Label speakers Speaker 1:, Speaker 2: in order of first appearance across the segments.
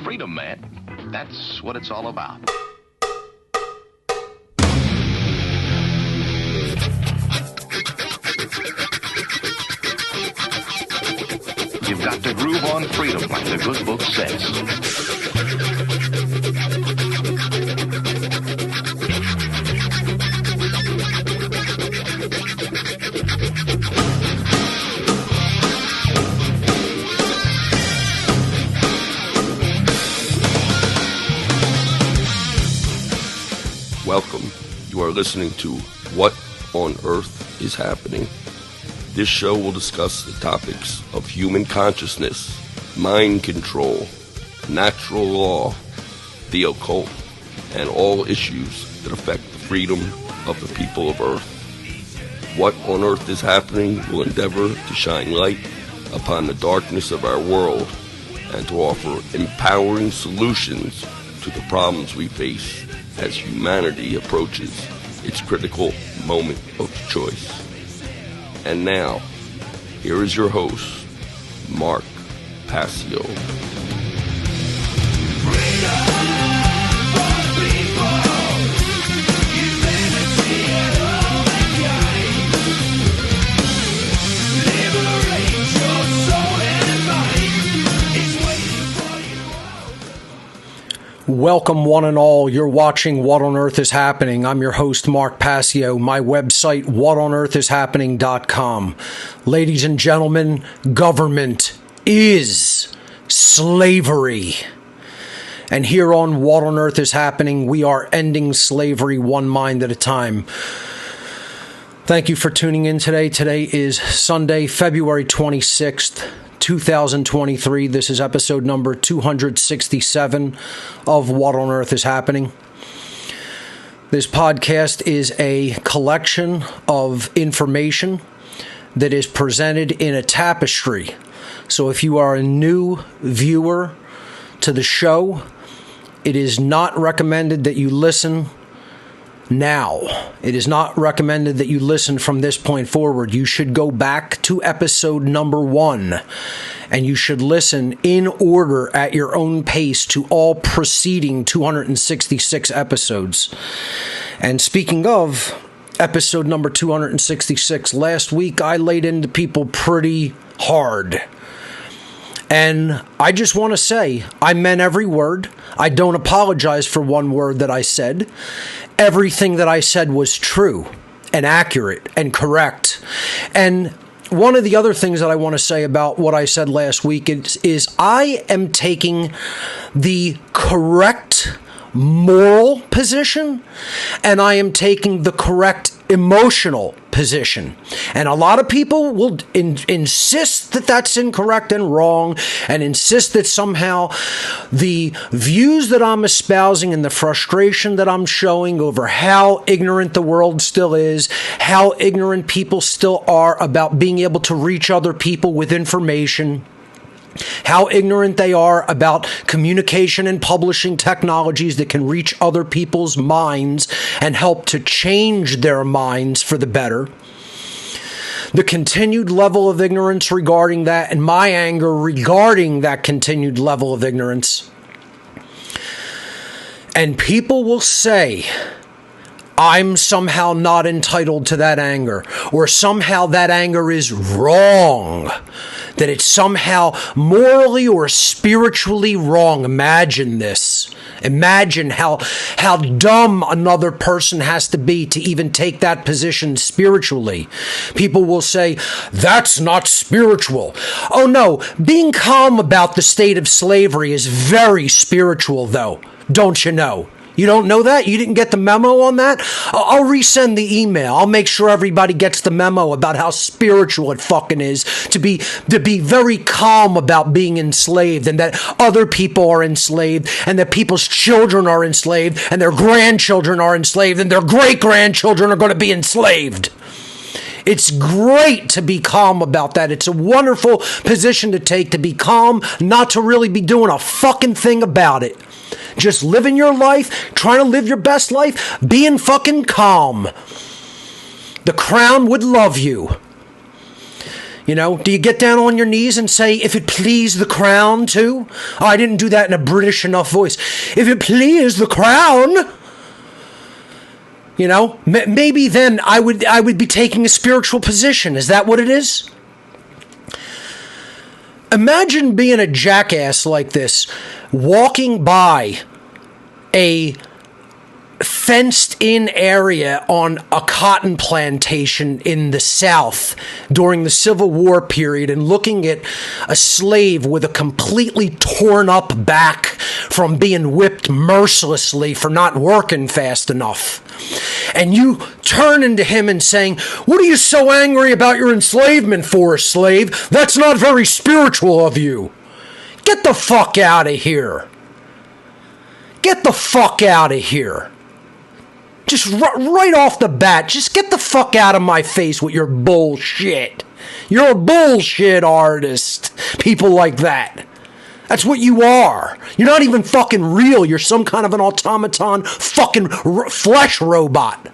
Speaker 1: Freedom, man. That's what it's all about. You've got to groove on freedom, like the good book says.
Speaker 2: Welcome. You are listening to What on Earth is Happening. This show will discuss the topics of human consciousness, mind control, natural law, the occult, and all issues that affect the freedom of the people of Earth. What on Earth is Happening will endeavor to shine light upon the darkness of our world and to offer empowering solutions to the problems we face as humanity approaches its critical moment of choice. And now, here is your host, Mark Passio.
Speaker 3: Welcome, one and all. You're watching What on Earth is Happening. I'm your host, Mark Passio. My website, whatonearthishappening.com. Ladies and gentlemen, government is slavery. And here on What on Earth is Happening, we are ending slavery one mind at a time. Thank you for tuning in today. Today is Sunday, February 26th. 2023. This is episode number 267 of What on Earth is Happening. This podcast is a collection of information that is presented in a tapestry. So if you are a new viewer to the show, it is not recommended that you listen now. It is not recommended that you listen from this point forward. You should go back to episode number 1, and you should listen in order at your own pace to all preceding 266 episodes. And speaking of episode number 266, last week I laid into people pretty hard. And I just want to say, I meant every word. I don't apologize for one word that I said. Everything that I said was true and accurate and correct. And one of the other things that I want to say about what I said last week is I am taking the correct moral position, and I am taking the correct emotional position. And a lot of people will insist that that's incorrect and wrong, and insist that somehow the views that I'm espousing and the frustration that I'm showing over how ignorant the world still is, how ignorant people still are about being able to reach other people with information, how ignorant they are about communication and publishing technologies that can reach other people's minds and help to change their minds for the better. The continued level of ignorance regarding that, and my anger regarding that continued level of ignorance. And people will say, I'm somehow not entitled to that anger, or somehow that anger is wrong, that it's somehow morally or spiritually wrong. Imagine this. Imagine how dumb another person has to be to even take that position spiritually. People will say, that's not spiritual. Oh no, being calm about the state of slavery is very spiritual though, don't you know? You don't know that? You didn't get the memo on that? I'll resend the email. I'll make sure everybody gets the memo about how spiritual it fucking is to be very calm about being enslaved, and that other people are enslaved, and that people's children are enslaved, and their grandchildren are enslaved, and their great-grandchildren are going to be enslaved. It's great to be calm about that. It's a wonderful position to take, to be calm, not to really be doing a fucking thing about it. Just living your life, trying to live your best life, being fucking calm. The crown would love you. You know, do you get down on your knees and say, if it please the crown, too? Oh, I didn't do that in a British enough voice. If it please the crown. You know, maybe then I would be taking a spiritual position. Is that what it is? Imagine being a jackass like this, walking by a fenced-in area on a cotton plantation in the South during the Civil War period and looking at a slave with a completely torn-up back from being whipped mercilessly for not working fast enough. And you turn into him and saying, "What are you so angry about your enslavement for, slave? That's not very spiritual of you." Get the fuck out of here. Get the fuck out of here. Just right off the bat, just get the fuck out of my face with your bullshit. You're a bullshit artist. People like that. That's what you are. You're not even fucking real. You're some kind of an automaton fucking flesh robot.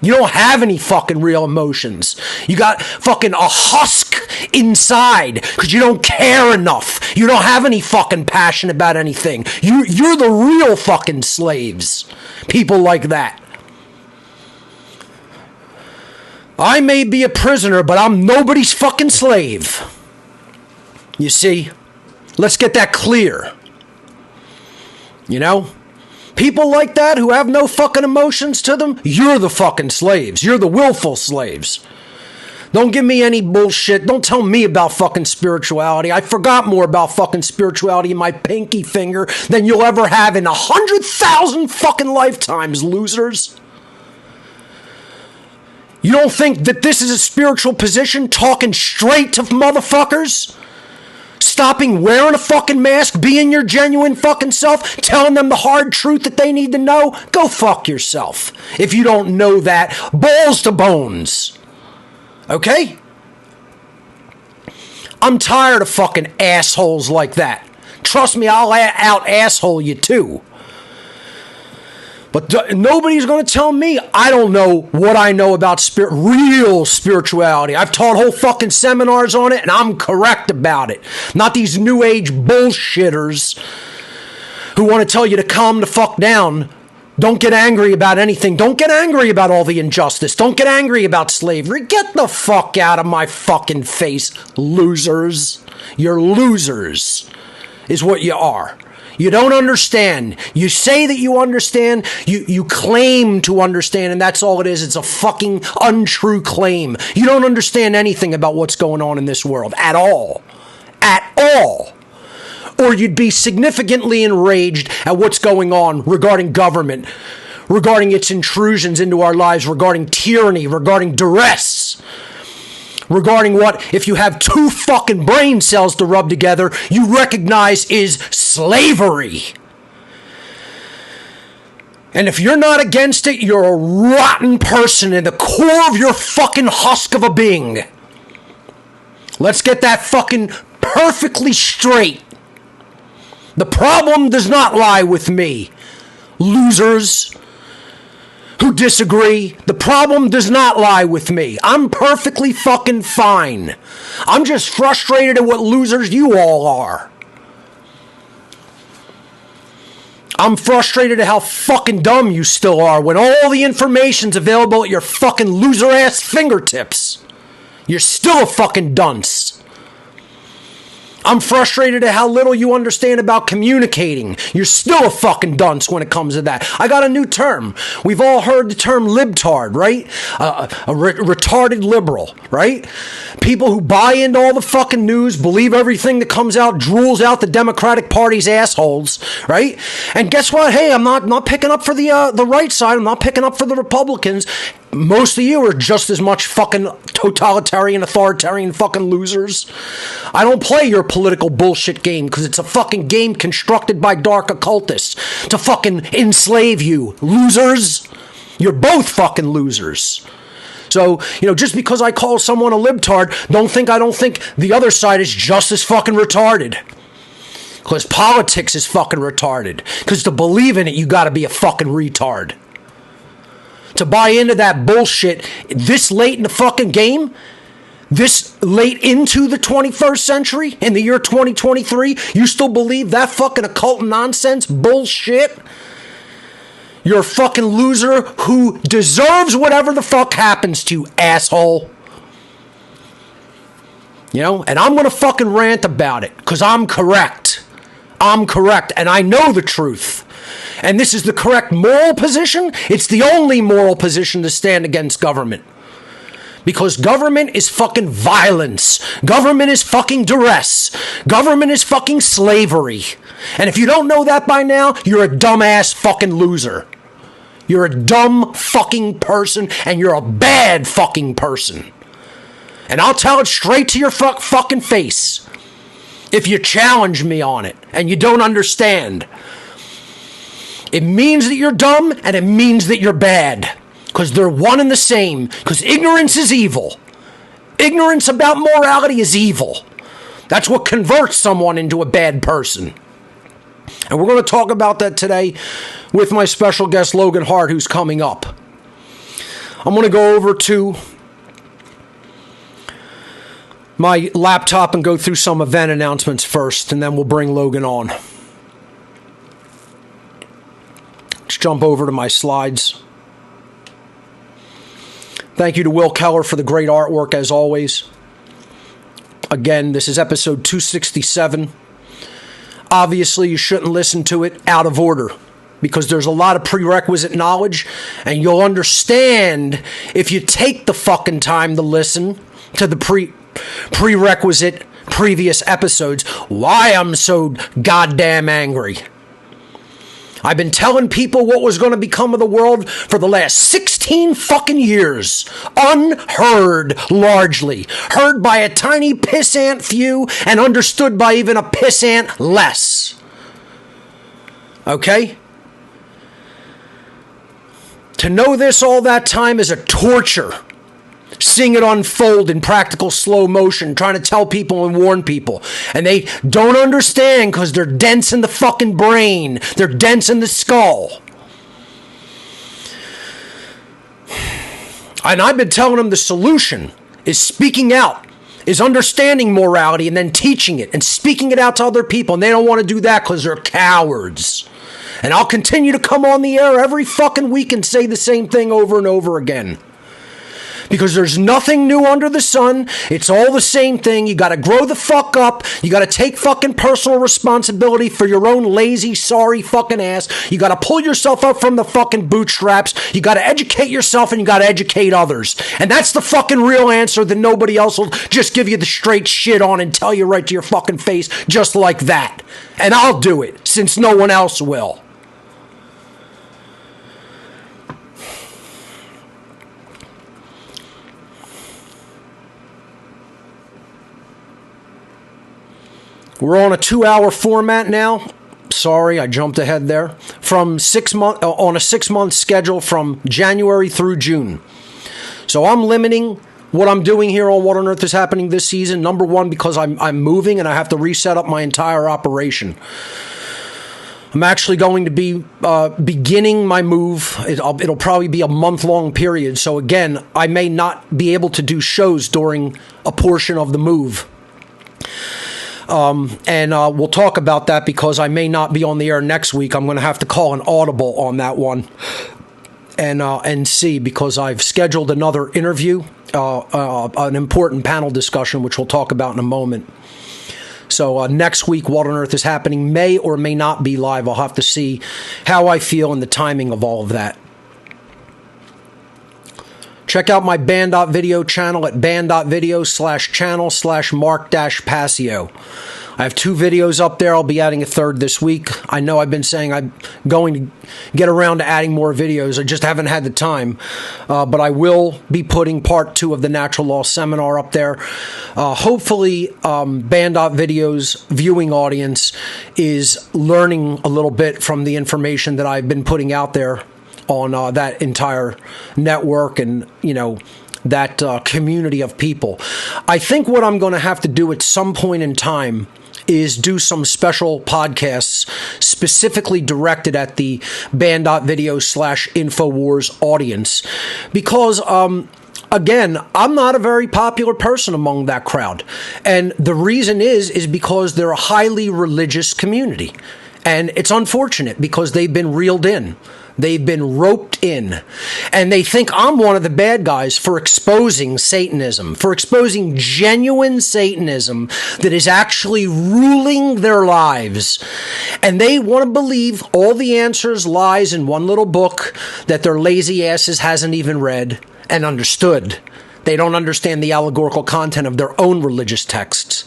Speaker 3: You don't have any fucking real emotions. You got fucking a husk inside because you don't care enough. You don't have any fucking passion about anything. You're the real fucking slaves. People like that. I may be a prisoner, but I'm nobody's fucking slave. You see? Let's get that clear. You know? People like that who have no fucking emotions to them, you're the fucking slaves. You're the willful slaves. Don't give me any bullshit. Don't tell me about fucking spirituality. I forgot more about fucking spirituality in my pinky finger than you'll ever have in 100,000 fucking lifetimes, losers. You don't think that this is a spiritual position, talking straight to motherfuckers? Stopping wearing a fucking mask, being your genuine fucking self, telling them the hard truth that they need to know? Go fuck yourself. If you don't know that, balls to bones. Okay? I'm tired of fucking assholes like that. Trust me, I'll out-asshole you too. But nobody's going to tell me I don't know what I know about real spirituality. I've taught whole fucking seminars on it, and I'm correct about it. Not these new age bullshitters who want to tell you to calm the fuck down. Don't get angry about anything. Don't get angry about all the injustice. Don't get angry about slavery. Get the fuck out of my fucking face, losers. You're losers, is what you are. You don't understand. You say that you understand. You claim to understand, and that's all it is. It's a fucking untrue claim. You don't understand anything about what's going on in this world at all. At all. Or you'd be significantly enraged at what's going on regarding government, regarding its intrusions into our lives, regarding tyranny, regarding duress. Regarding what, if you have two fucking brain cells to rub together, you recognize is slavery. And if you're not against it, you're a rotten person in the core of your fucking husk of a being. Let's get that fucking perfectly straight. The problem does not lie with me, losers who disagree. The problem does not lie with me. I'm perfectly fucking fine. I'm just frustrated at what losers you all are. I'm frustrated at how fucking dumb you still are when all the information's available at your fucking loser-ass fingertips. You're still a fucking dunce. I'm frustrated at how little you understand about communicating. You're still a fucking dunce when it comes to that. I got a new term. We've all heard the term libtard, right? A retarded liberal, right? People who buy into all the fucking news, believe everything that comes out, drools out the Democratic Party's assholes, right? And guess what? Hey, I'm not picking up for the right side. I'm not picking up for the Republicans. Most of you are just as much fucking totalitarian, authoritarian fucking losers. I don't play your political bullshit game because it's a fucking game constructed by dark occultists to fucking enslave you. Losers. You're both fucking losers. So, just because I call someone a libtard, I don't think the other side is just as fucking retarded. Because politics is fucking retarded. Because to believe in it, you gotta be a fucking retard. To buy into that bullshit this late in the fucking game, This late into the 21st century, in the year 2023, you still believe that fucking occult nonsense bullshit? You're a fucking loser who deserves whatever the fuck happens to you, asshole. You know, and I'm going to fucking rant about it because I'm correct. I'm correct, and I know the truth. And this is the correct moral position. It's the only moral position to stand against government. Because government is fucking violence. Government is fucking duress. Government is fucking slavery. And if you don't know that by now, you're a dumbass fucking loser. You're a dumb fucking person, and you're a bad fucking person. And I'll tell it straight to your fucking face. If you challenge me on it, and you don't understand. It means that you're dumb, and it means that you're bad. Because they're one and the same. Because ignorance is evil. Ignorance about morality is evil. That's what converts someone into a bad person. And we're going to talk about that today with my special guest, Logan Hart, who's coming up. I'm going to go over to my laptop and go through some event announcements first, and then we'll bring Logan on. Let's jump over to my slides. Thank you to Will Keller for the great artwork, as always. Again, this is episode 267. Obviously, you shouldn't listen to it out of order because there's a lot of prerequisite knowledge, and you'll understand if you take the fucking time to listen to the prerequisite previous episodes why I'm so goddamn angry. I've been telling people what was going to become of the world for the last 16 fucking years. Unheard, largely. Heard by a tiny pissant few and understood by even a pissant less. Okay? To know this all that time is a torture. Seeing it unfold in practical slow motion, trying to tell people and warn people. And they don't understand because they're dense in the fucking brain. They're dense in the skull. And I've been telling them the solution is speaking out, is understanding morality and then teaching it and speaking it out to other people. And they don't want to do that because they're cowards. And I'll continue to come on the air every fucking week and say the same thing over and over again. Because there's nothing new under the sun. It's all the same thing. You got to grow the fuck up. You got to take fucking personal responsibility for your own lazy, sorry fucking ass. You got to pull yourself up from the fucking bootstraps. You got to educate yourself and you got to educate others. And that's the fucking real answer that nobody else will just give you the straight shit on and tell you right to your fucking face just like that. And I'll do it since no one else will. We're on a 2-hour format now. Sorry, I jumped ahead there. From on a 6-month schedule from January through June. So I'm limiting what I'm doing here on What on Earth is Happening this season. Number one, because I'm moving and I have to reset up my entire operation. I'm actually going to be beginning my move. It'll probably be a month-long period. So again, I may not be able to do shows during a portion of the move. And we'll talk about that because I may not be on the air next week. I'm going to have to call an audible on that one and see, because I've scheduled another interview, an important panel discussion, which we'll talk about in a moment. So next week, What on Earth is Happening may or may not be live. I'll have to see how I feel and the timing of all of that. Check out my band.video channel at band.video/channel/Mark-Passio. I have 2 videos up there. I'll be adding a third this week. I know I've been saying I'm going to get around to adding more videos. I just haven't had the time. But I will be putting part 2 of the Natural Law Seminar up there. Hopefully, Band.video's viewing audience is learning a little bit from the information that I've been putting out there on that entire network and, that community of people. I think what I'm going to have to do at some point in time is do some special podcasts specifically directed at the band.video/InfoWars audience, because again, I'm not a very popular person among that crowd. And the reason is because they're a highly religious community. And it's unfortunate because they've been reeled in. They've been roped in. And they think I'm one of the bad guys for exposing Satanism, for exposing genuine Satanism that is actually ruling their lives. And they want to believe all the answers lies in one little book that their lazy asses hasn't even read and understood. They don't understand the allegorical content of their own religious texts.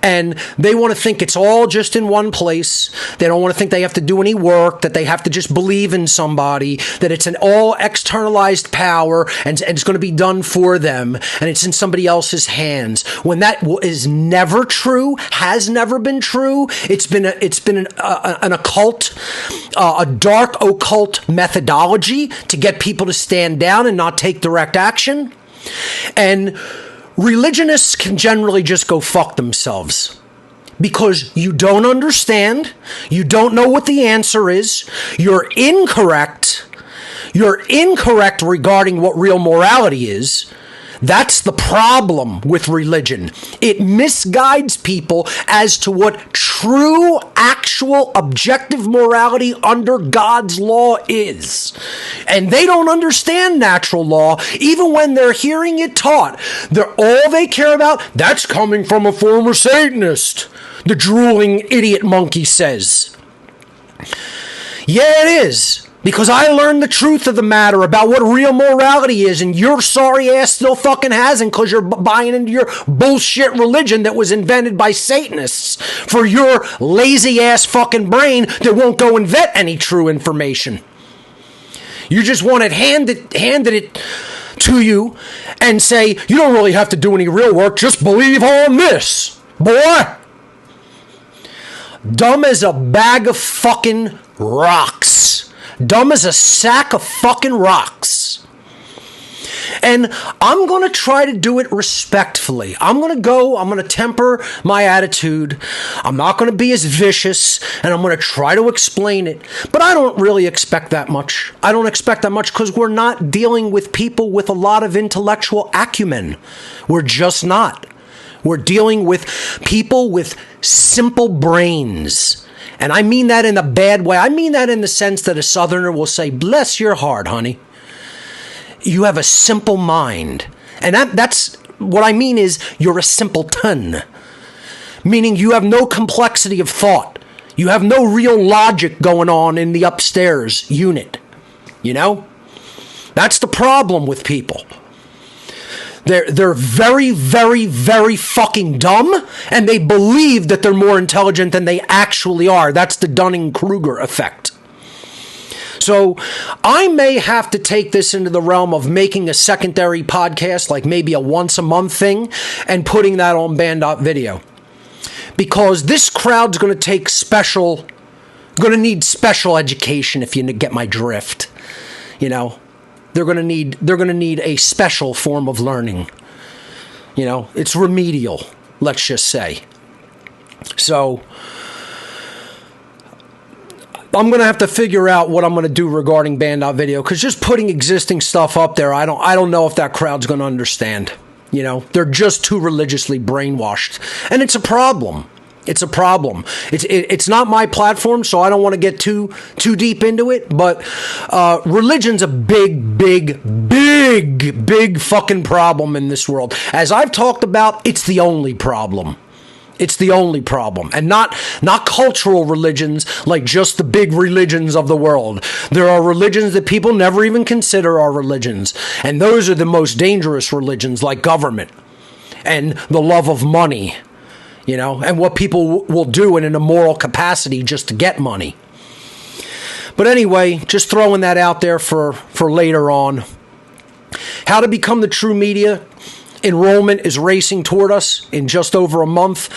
Speaker 3: And they want to think it's all just in one place. They don't want to think they have to do any work, that they have to just believe in somebody, that it's an all externalized power and it's going to be done for them and it's in somebody else's hands. When that is never true, has never been true. It's been an occult, a dark occult methodology to get people to stand down and not take direct action. And religionists can generally just go fuck themselves because you don't understand, you don't know what the answer is, you're incorrect regarding what real morality is. That's the problem with religion. It misguides people as to what true, actual, objective morality under God's law is. And they don't understand natural law, even when they're hearing it taught. All they care about, that's coming from a former Satanist, the drooling idiot monkey says. Yeah, it is. Because I learned the truth of the matter about what real morality is, and your sorry ass still fucking hasn't because you're buying into your bullshit religion that was invented by Satanists for your lazy ass fucking brain that won't go and vet any true information. You just want it handed it to you and say, you don't really have to do any real work, just believe on this, boy. Dumb as a bag of fucking rocks. Dumb as a sack of fucking rocks. And I'm going to try to do it respectfully. I'm going to temper my attitude. I'm not going to be as vicious, and I'm going to try to explain it. But I don't really expect that much. I don't expect that much because we're not dealing with people with a lot of intellectual acumen. We're just not. We're dealing with people with simple brains. And I mean that in a bad way. I mean that in the sense that a Southerner will say, bless your heart, honey. You have a simple mind. And that's what I mean is you're a simpleton. Meaning you have no complexity of thought. You have no real logic going on in the upstairs unit. You know? That's the problem with people. They're very, very, very fucking dumb, and they believe that they're more intelligent than they actually are. That's the Dunning-Kruger effect. So I may have to take this into the realm of making a secondary podcast, like maybe a once-a-month thing, and putting that on Band.video. Because this crowd's going to need special education, if you get my drift, you know. They're going to need a special form of learning. You know, it's remedial, let's just say. So I'm going to have to figure out what I'm going to do regarding Band.video, because just putting existing stuff up there, I don't know if that crowd's going to understand. You know, they're just too religiously brainwashed, and it's a problem. It's a problem. It's not my platform, so I don't want to get too deep into it. But religion's a big fucking problem in this world. As I've talked about, it's the only problem. It's the only problem. And not cultural religions like just the big religions of the world. There are religions that people never even consider are religions. And those are the most dangerous religions, like government and the love of money. You know, and what people will do in an immoral capacity just to get money. But anyway, just throwing that out there for later on. How to become the true media. Enrollment is racing toward us in just over a month.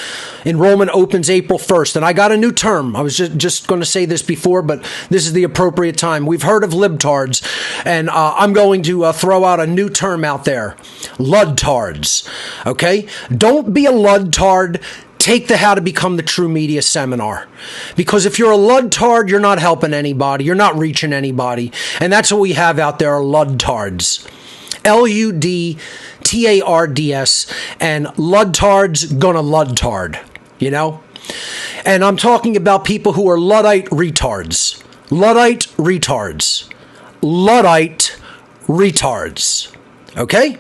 Speaker 3: Enrollment opens April 1st. And I got a new term. I was just going to say this before, but this is the appropriate time. We've heard of libtards, and I'm going to throw out a new term out there. Ludtards. Okay? Don't be a ludtard. Take the How to Become the True Media seminar. Because if you're a ludtard, you're not helping anybody. You're not reaching anybody. And that's what we have out there, are ludtards. Ludtards, and Ludtards gonna Ludtard, you know? And I'm talking about people who are Luddite retards. Luddite retards. Luddite retards. Okay?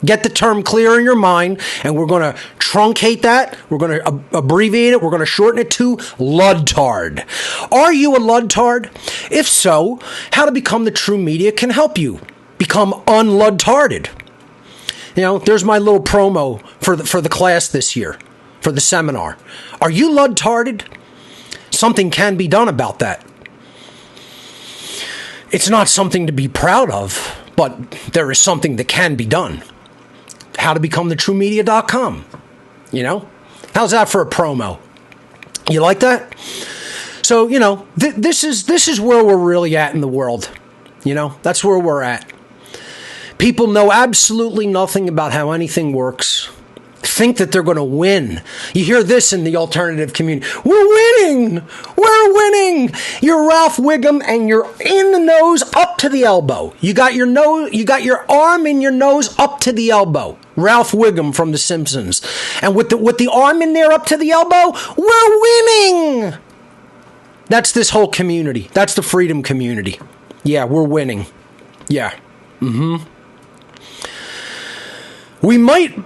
Speaker 3: Get the term clear in your mind, and we're going to truncate that. We're going to abbreviate it. We're going to shorten it to Ludtard. Are you a Ludtard? If so, How to Become the True Media can help you become unludtarded. You know, there's my little promo for the class this year, for the seminar. Are you Ludtarded? Something can be done about that. It's not something to be proud of, but there is something that can be done. HowToBecomeTheTrueMedia.com. You know? How's that for a promo? You like that? So, you know, this is where we're really at in the world. You know? That's where we're at. People know absolutely nothing about how anything works. Think that they're going to win. You hear this in the alternative community. We're winning. We're winning. You're Ralph Wiggum and you're in the nose up to the elbow. You got your nose, you got your arm in your nose up to the elbow. Ralph Wiggum from The Simpsons. And with the arm in there up to the elbow, we're winning. That's this whole community. That's the freedom community. Yeah, we're winning. Yeah. We might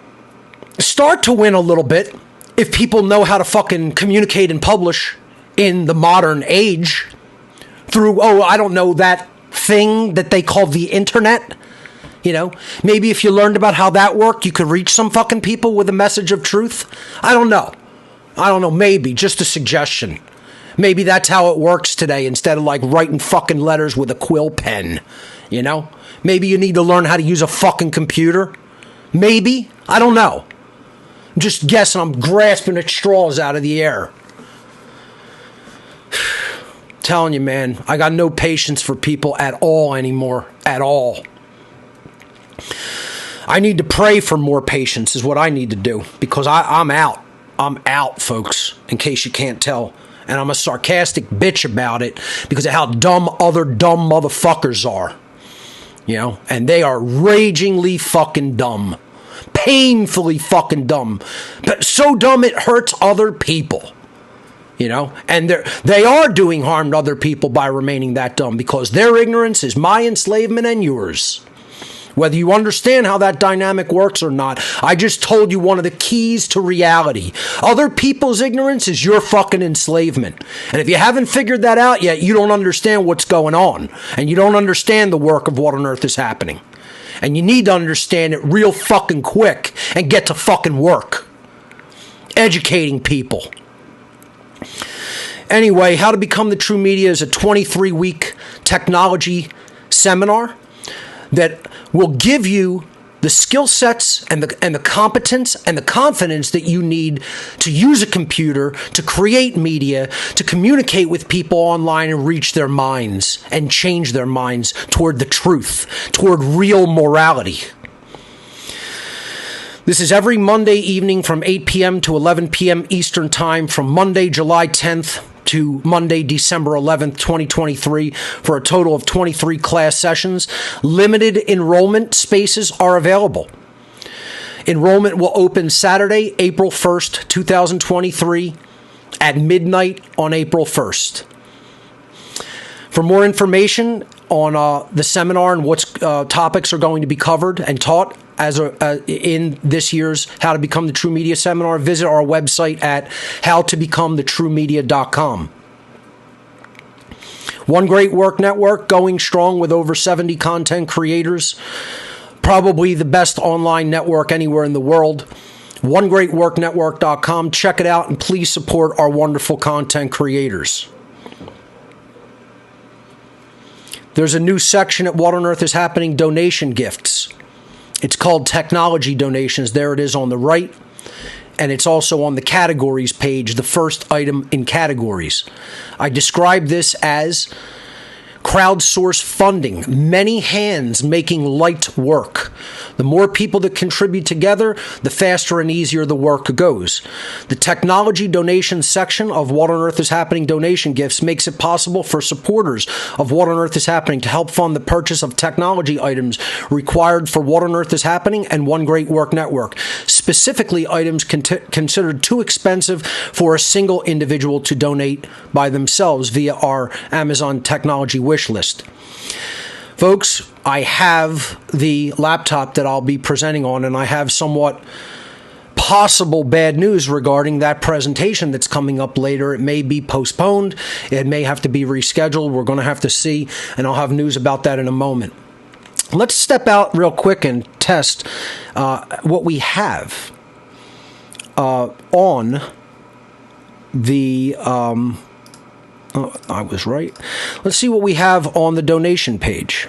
Speaker 3: start to win a little bit if people know how to fucking communicate and publish in the modern age through, I don't know, that thing that they call the internet. You know, maybe if you learned about how that worked, you could reach some fucking people with a message of truth. I don't know. Maybe. Just a suggestion. Maybe that's how it works today instead of like writing fucking letters with a quill pen. You know? Maybe you need to learn how to use a fucking computer. Maybe. I don't know. I'm just guessing. I'm grasping at straws out of the air. Telling you, man, I got no patience for people at all anymore. At all. I need to pray for more patience is what I need to do because I'm out. I'm out, folks, in case you can't tell. And I'm a sarcastic bitch about it because of how dumb other dumb motherfuckers are. You know, and they are ragingly fucking dumb. Painfully fucking dumb. But so dumb it hurts other people. You know, and they are doing harm to other people by remaining that dumb because their ignorance is my enslavement and yours. Whether you understand how that dynamic works or not, I just told you one of the keys to reality. Other people's ignorance is your fucking enslavement. And if you haven't figured that out yet, you don't understand what's going on. And you don't understand the work of what on earth is happening. And you need to understand it real fucking quick and get to fucking work. Educating people. Anyway, How to Become the True Media is a 23-week technology seminar that will give you the skill sets and the competence and the confidence that you need to use a computer, to create media, to communicate with people online and reach their minds and change their minds toward the truth, toward real morality. This is every Monday evening from 8 p.m. to 11 p.m. Eastern Time from Monday, July 10th to Monday, December 11th, 2023, for a total of 23 class sessions. Limited enrollment spaces are available. Enrollment will open Saturday, April 1st, 2023 at midnight on April 1st. For more information on the seminar and what topics are going to be covered and taught in this year's How to Become the True Media seminar, visit our website at howtobecomετhetruemedia.com. One Great Work Network, going strong with over 70 content creators. Probably the best online network anywhere in the world. OneGreatWorkNetwork.com. Check it out and please support our wonderful content creators. There's a new section at What on Earth is Happening, donation gifts. It's called technology donations. There it is on the right. And it's also on the categories page, the first item in categories. I describe this as crowdsource funding, many hands making light work. The more people that contribute together, the faster and easier the work goes. The technology donation section of What on Earth is Happening donation gifts makes it possible for supporters of What on Earth is Happening to help fund the purchase of technology items required for What on Earth is Happening and One Great Work Network, specifically items considered too expensive for a single individual to donate by themselves via our Amazon technology wish list. Folks, I have the laptop that I'll be presenting on, and I have somewhat possible bad news regarding that presentation that's coming up later. It may be postponed. It may have to be rescheduled. We're going to have to see, and I'll have news about that in a moment. Let's step out real quick and test what we have on the... I was right. Let's see what we have on the donation page.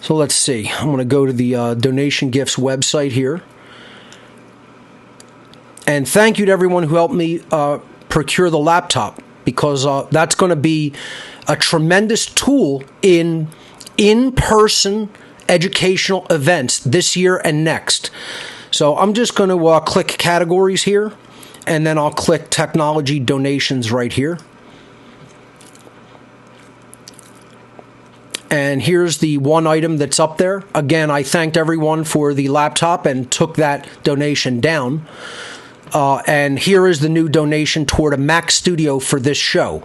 Speaker 3: So let's see. I'm going to go to the Donation Gifts website here. And thank you to everyone who helped me procure the laptop, because that's going to be a tremendous tool in in-person educational events this year and next. So I'm just going to click categories here, and then I'll click technology donations right here. And here's the one item that's up there. Again, I thanked everyone for the laptop and took that donation down. And here is the new donation toward a Mac Studio for this show.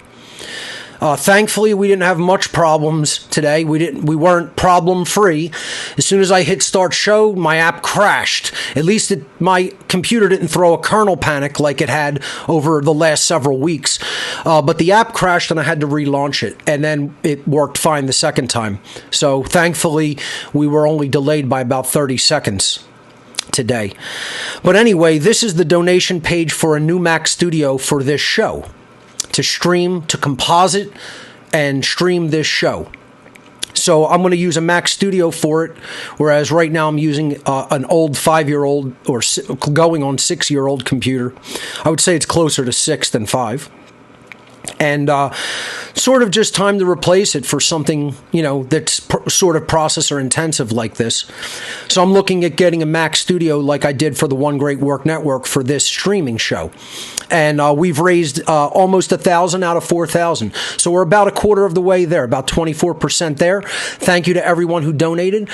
Speaker 3: Thankfully, we didn't have much problems today. We weren't problem free. As soon as I hit start show, my app crashed. At least my computer didn't throw a kernel panic like it had over the last several weeks. But the app crashed and I had to relaunch it. And then it worked fine the second time. So thankfully, we were only delayed by about 30 seconds today. But anyway, this is the donation page for a new Mac Studio for this show, to stream, to composite, and stream this show. So I'm going to use a Mac Studio for it, whereas right now I'm using an old 5-year-old or going on 6-year-old computer. I would say it's closer to 6 than 5. And sort of just time to replace it for something, that's sort of processor intensive like this. So I'm looking at getting a Mac Studio like I did for the One Great Work Network for this streaming show. And we've raised almost 1,000 out of 4,000. So we're about a quarter of the way there, about 24% there. Thank you to everyone who donated.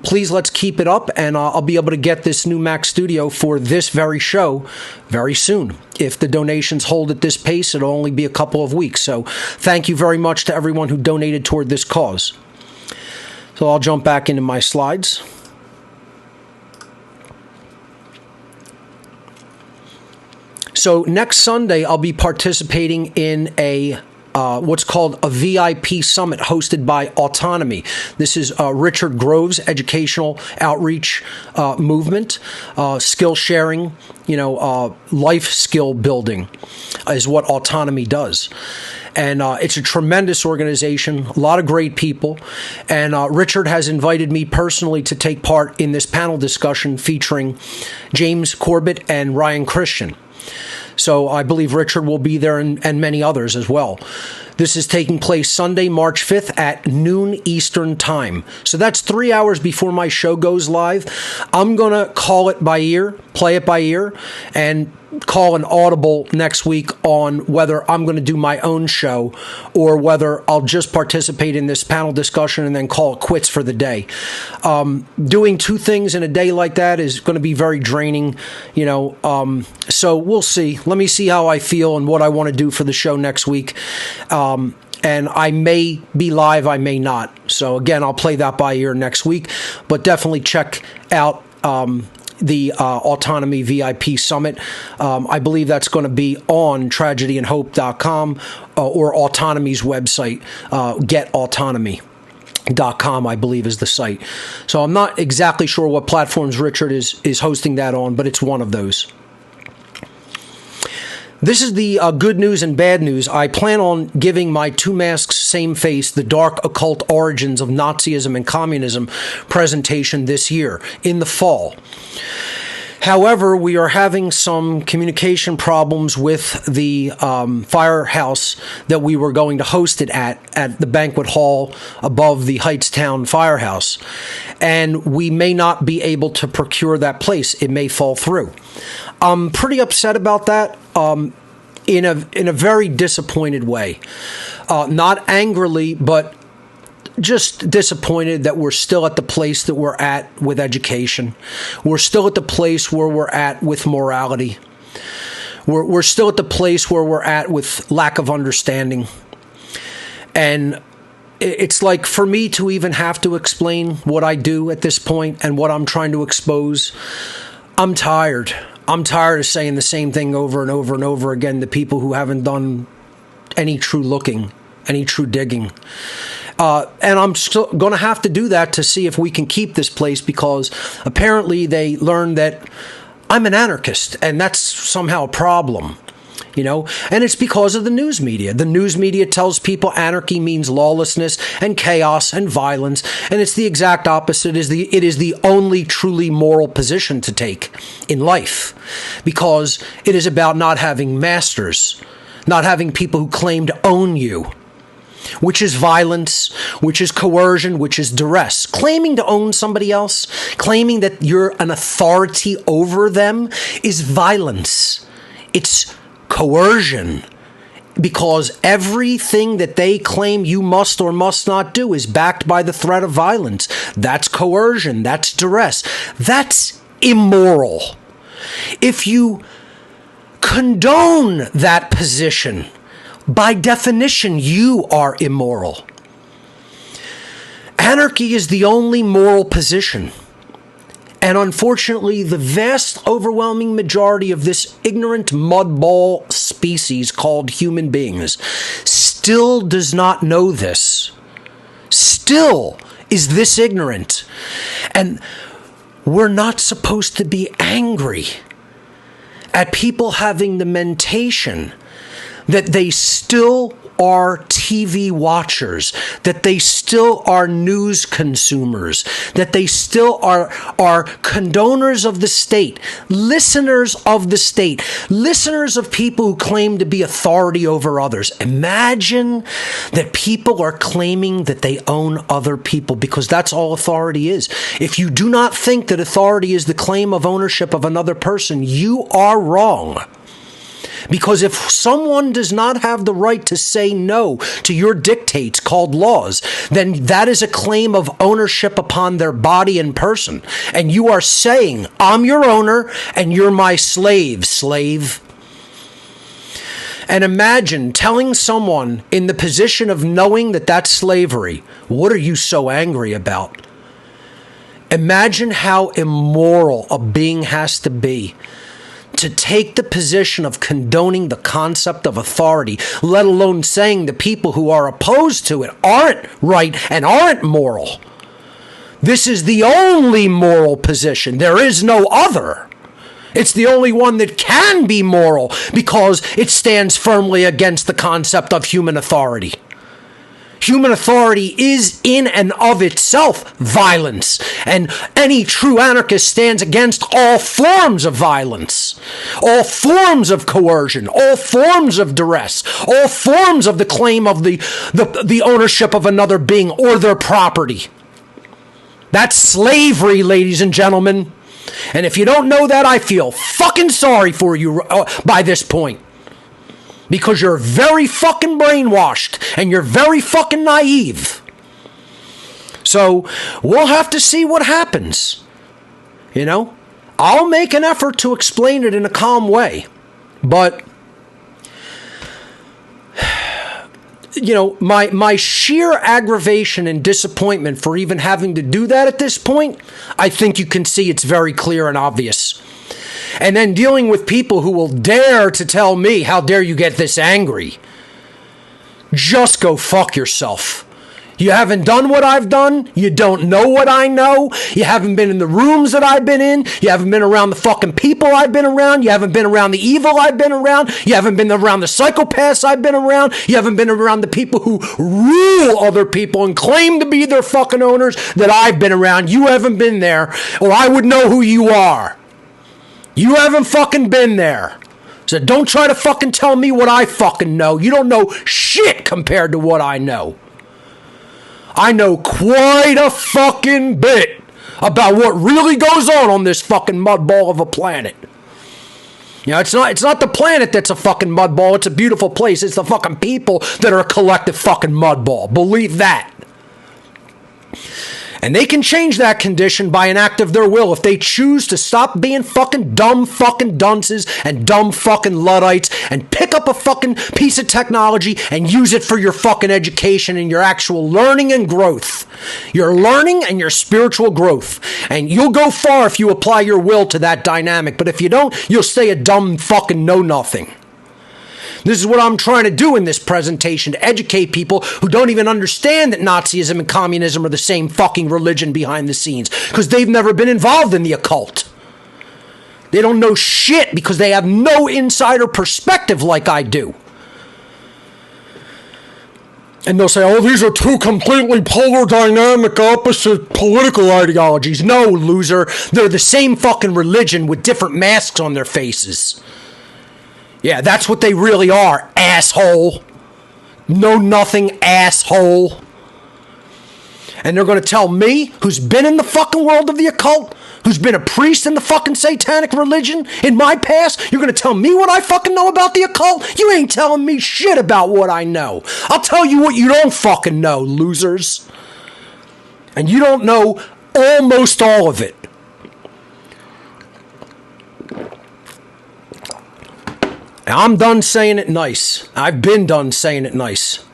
Speaker 3: Please, let's keep it up, and I'll be able to get this new Mac Studio for this very show very soon. If the donations hold at this pace, it'll only be a couple of weeks. So thank you very much to everyone who donated toward this cause. So I'll jump back into my slides. So next Sunday, I'll be participating in a what's called a VIP summit hosted by Autonomy. This is Richard Grove's educational outreach movement, skill sharing, life skill building is what Autonomy does. And it's a tremendous organization, a lot of great people. And Richard has invited me personally to take part in this panel discussion featuring James Corbett and Ryan Christian. So I believe Richard will be there and many others as well. This is taking place Sunday, March 5th at noon Eastern Time. So that's 3 hours before my show goes live. I'm going to call it by ear, play it by ear, and call an audible next week on whether I'm going to do my own show or whether I'll just participate in this panel discussion and then call it quits for the day. Doing two things in a day like that is going to be very draining, so we'll see. Let me see how I feel and what I want to do for the show next week. And I may be live, I may not. So again, I'll play that by ear next week, but definitely check out the Autonomy VIP Summit. I believe that's going to be on tragedyandhope.com or Autonomy's website, getautonomy.com, I believe is the site. So I'm not exactly sure what platforms Richard is hosting that on, but it's one of those. This is the good news and bad news. I plan on giving my Two Masks, Same Face, The Dark Occult Origins of Nazism and Communism presentation this year in the fall. However, we are having some communication problems with the firehouse that we were going to host it at the banquet hall above the Heightstown Firehouse. And we may not be able to procure that place. It may fall through. I'm pretty upset about that in a very disappointed way. Not angrily, but just disappointed that we're still at the place that we're at with education. We're still at the place where we're at with morality. We're still at the place where we're at with lack of understanding. And it's like, for me to even have to explain what I do at this point and what I'm trying to expose, I'm tired. I'm tired of saying the same thing over and over and over again to people who haven't done any true looking, any true digging. And I'm still going to have to do that to see if we can keep this place, because apparently they learned that I'm an anarchist, and that's somehow a problem, you know? And it's because of the news media. The news media tells people anarchy means lawlessness and chaos and violence, and it's the exact opposite. It is the only truly moral position to take in life, because it is about not having masters, not having people who claim to own you, which is violence, which is coercion, which is duress. Claiming to own somebody else, claiming that you're an authority over them, is violence. It's coercion, because everything that they claim you must or must not do is backed by the threat of violence. That's coercion. That's duress. That's immoral. If you condone that position, by definition, you are immoral. Anarchy is the only moral position. And unfortunately, the vast, overwhelming majority of this ignorant mudball species called human beings still does not know this. Still is this ignorant. And we're not supposed to be angry at people having the mentation that they still are TV watchers, that they still are news consumers, that they still are condoners of the state, listeners of the state, listeners of people who claim to be authority over others. Imagine that people are claiming that they own other people, because that's all authority is. If you do not think that authority is the claim of ownership of another person, you are wrong. Because if someone does not have the right to say no to your dictates called laws, then that is a claim of ownership upon their body and person. And you are saying, I'm your owner and you're my slave. And imagine telling someone in the position of knowing that that's slavery, what are you so angry about? Imagine how immoral a being has to be to take the position of condoning the concept of authority, let alone saying the people who are opposed to it aren't right and aren't moral. This is the only moral position. There is no other. It's the only one that can be moral, because it stands firmly against the concept of human authority. Human authority is in and of itself violence, and any true anarchist stands against all forms of violence, all forms of coercion, all forms of duress, all forms of the claim of the ownership of another being or their property. That's slavery, ladies and gentlemen. And if you don't know that, I feel fucking sorry for you by this point. Because you're very fucking brainwashed and you're very fucking naive. So we'll have to see what happens. You know, I'll make an effort to explain it in a calm way. But, you know, my sheer aggravation and disappointment for even having to do that at this point, I think you can see it's very clear and obvious. And then dealing with people who will dare to tell me, how dare you get this angry? Just go fuck yourself. You haven't done what I've done. You don't know what I know. You haven't been in the rooms that I've been in. You haven't been around the fucking people I've been around. You haven't been around the evil I've been around. You haven't been around the psychopaths I've been around. You haven't been around the people who rule other people and claim to be their fucking owners that I've been around. You haven't been there, or I would know who you are. You haven't fucking been there. So don't try to fucking tell me what I fucking know. You don't know shit compared to what I know. I know quite a fucking bit about what really goes on this fucking mudball of a planet. You know, it's not the planet that's a fucking mudball. It's a beautiful place. It's the fucking people that are a collective fucking mudball. Believe that. And they can change that condition by an act of their will if they choose to stop being fucking dumb fucking dunces and dumb fucking Luddites and pick up a fucking piece of technology and use it for your fucking education and your actual learning and growth. Your learning and your spiritual growth. And you'll go far if you apply your will to that dynamic. But if you don't, you'll stay a dumb fucking know-nothing. This is what I'm trying to do in this presentation, to educate people who don't even understand that Nazism and communism are the same fucking religion behind the scenes, because they've never been involved in the occult. They don't know shit because they have no insider perspective like I do. And they'll say, oh, these are two completely polar dynamic opposite political ideologies. No, loser. They're the same fucking religion with different masks on their faces. Yeah, that's what they really are, asshole. Know nothing, asshole. And they're going to tell me, who's been in the fucking world of the occult, who's been a priest in the fucking satanic religion in my past, you're going to tell me what I fucking know about the occult? You ain't telling me shit about what I know. I'll tell you what you don't fucking know, losers. And you don't know almost all of it. I'm done saying it nice. I've been done saying it nice.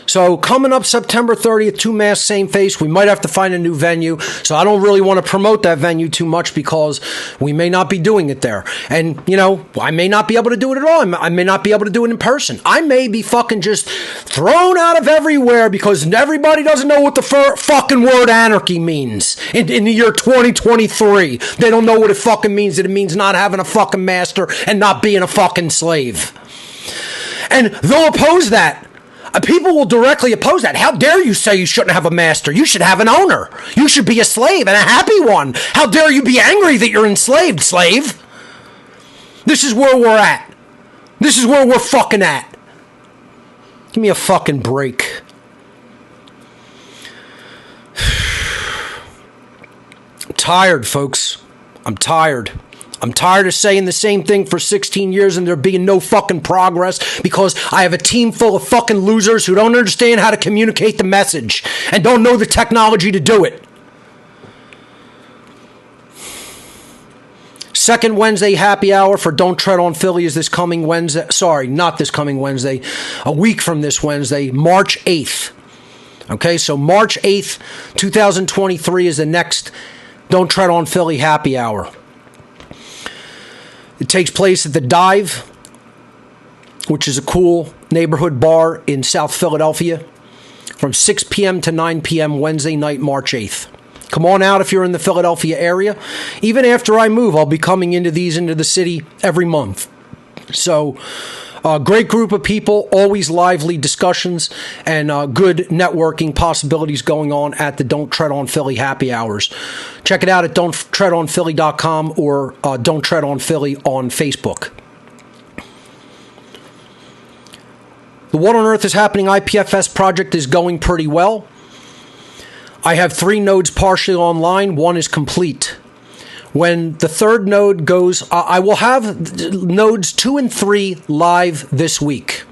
Speaker 3: So coming up September 30th, 2 masks, same face. We might have to find a new venue. So I don't really want to promote that venue too much because we may not be doing it there. And, you know, I may not be able to do it at all. I may not be able to do it in person. I may be fucking just thrown out of everywhere because everybody doesn't know what the fucking word anarchy means in the year 2023. They don't know what it fucking means. That it means not having a fucking master and not being a fucking slave. And they'll oppose that. People will directly oppose that. How dare you say you shouldn't have a master? You should have an owner. You should be a slave and a happy one. How dare you be angry that you're enslaved, slave? This is where we're at. This is where we're fucking at. Give me a fucking break. I'm tired, folks. I'm tired. I'm tired of saying the same thing for 16 years and there being no fucking progress because I have a team full of fucking losers who don't understand how to communicate the message and don't know the technology to do it. Second Wednesday happy hour for Don't Tread on Philly is this coming Wednesday. Sorry, not this coming Wednesday. A week from this Wednesday, March 8th. Okay, so March 8th, 2023 is the next Don't Tread on Philly happy hour. It takes place at the Dive, which is a cool neighborhood bar in South Philadelphia, from 6 p.m. to 9 p.m. Wednesday night, March 8th. Come on out if you're in the Philadelphia area. Even after I move, I'll be coming into the city every month. So, great group of people, always lively discussions, and good networking possibilities going on at the Don't Tread on Philly happy hours. Check it out at don'ttreadonphilly.com or Don't Tread on Philly on Facebook. The What on Earth is Happening IPFS project is going pretty well. I have 3 nodes partially online. 1 is complete. When the 3rd node goes, I will have nodes 2 and 3 live this week.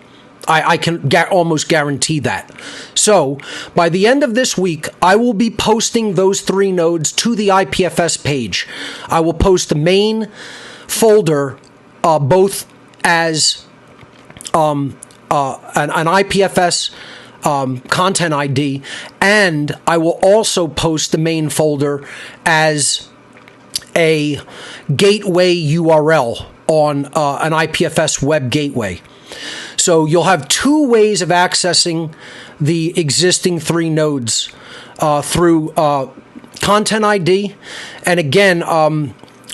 Speaker 3: I can almost guarantee that. So, by the end of this week, I will be posting those 3 nodes to the IPFS page. I will post the main folder both as an IPFS content ID, and I will also post the main folder as a gateway URL on an IPFS web gateway. So you'll have 2 ways of accessing the existing 3 nodes through content ID. And again,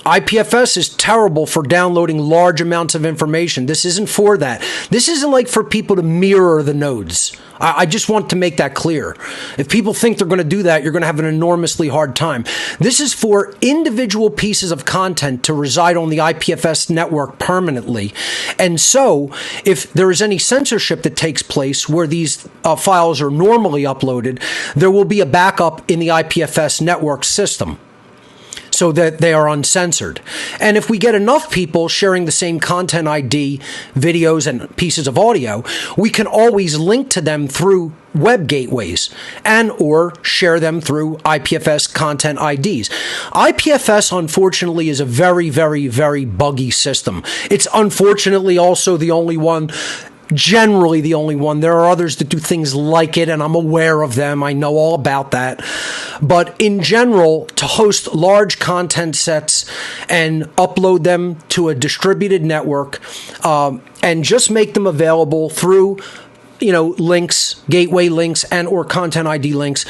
Speaker 3: IPFS is terrible for downloading large amounts of information. This isn't for that. This isn't like for people to mirror the nodes. I just want to make that clear. If people think they're going to do that, you're going to have an enormously hard time. This is for individual pieces of content to reside on the IPFS network permanently. And so, if there is any censorship that takes place where these files are normally uploaded, there will be a backup in the IPFS network system, so that they are uncensored. And if we get enough people sharing the same content ID, videos, and pieces of audio, we can always link to them through web gateways and or share them through IPFS content IDs. IPFS, unfortunately, is a very, very, very buggy system. It's unfortunately also the only one, generally the only one. There are others that do things like it, and I'm aware of them. I know all about that. But in general, to host large content sets and upload them to a distributed network, and just make them available through links, gateway links, and or content ID links.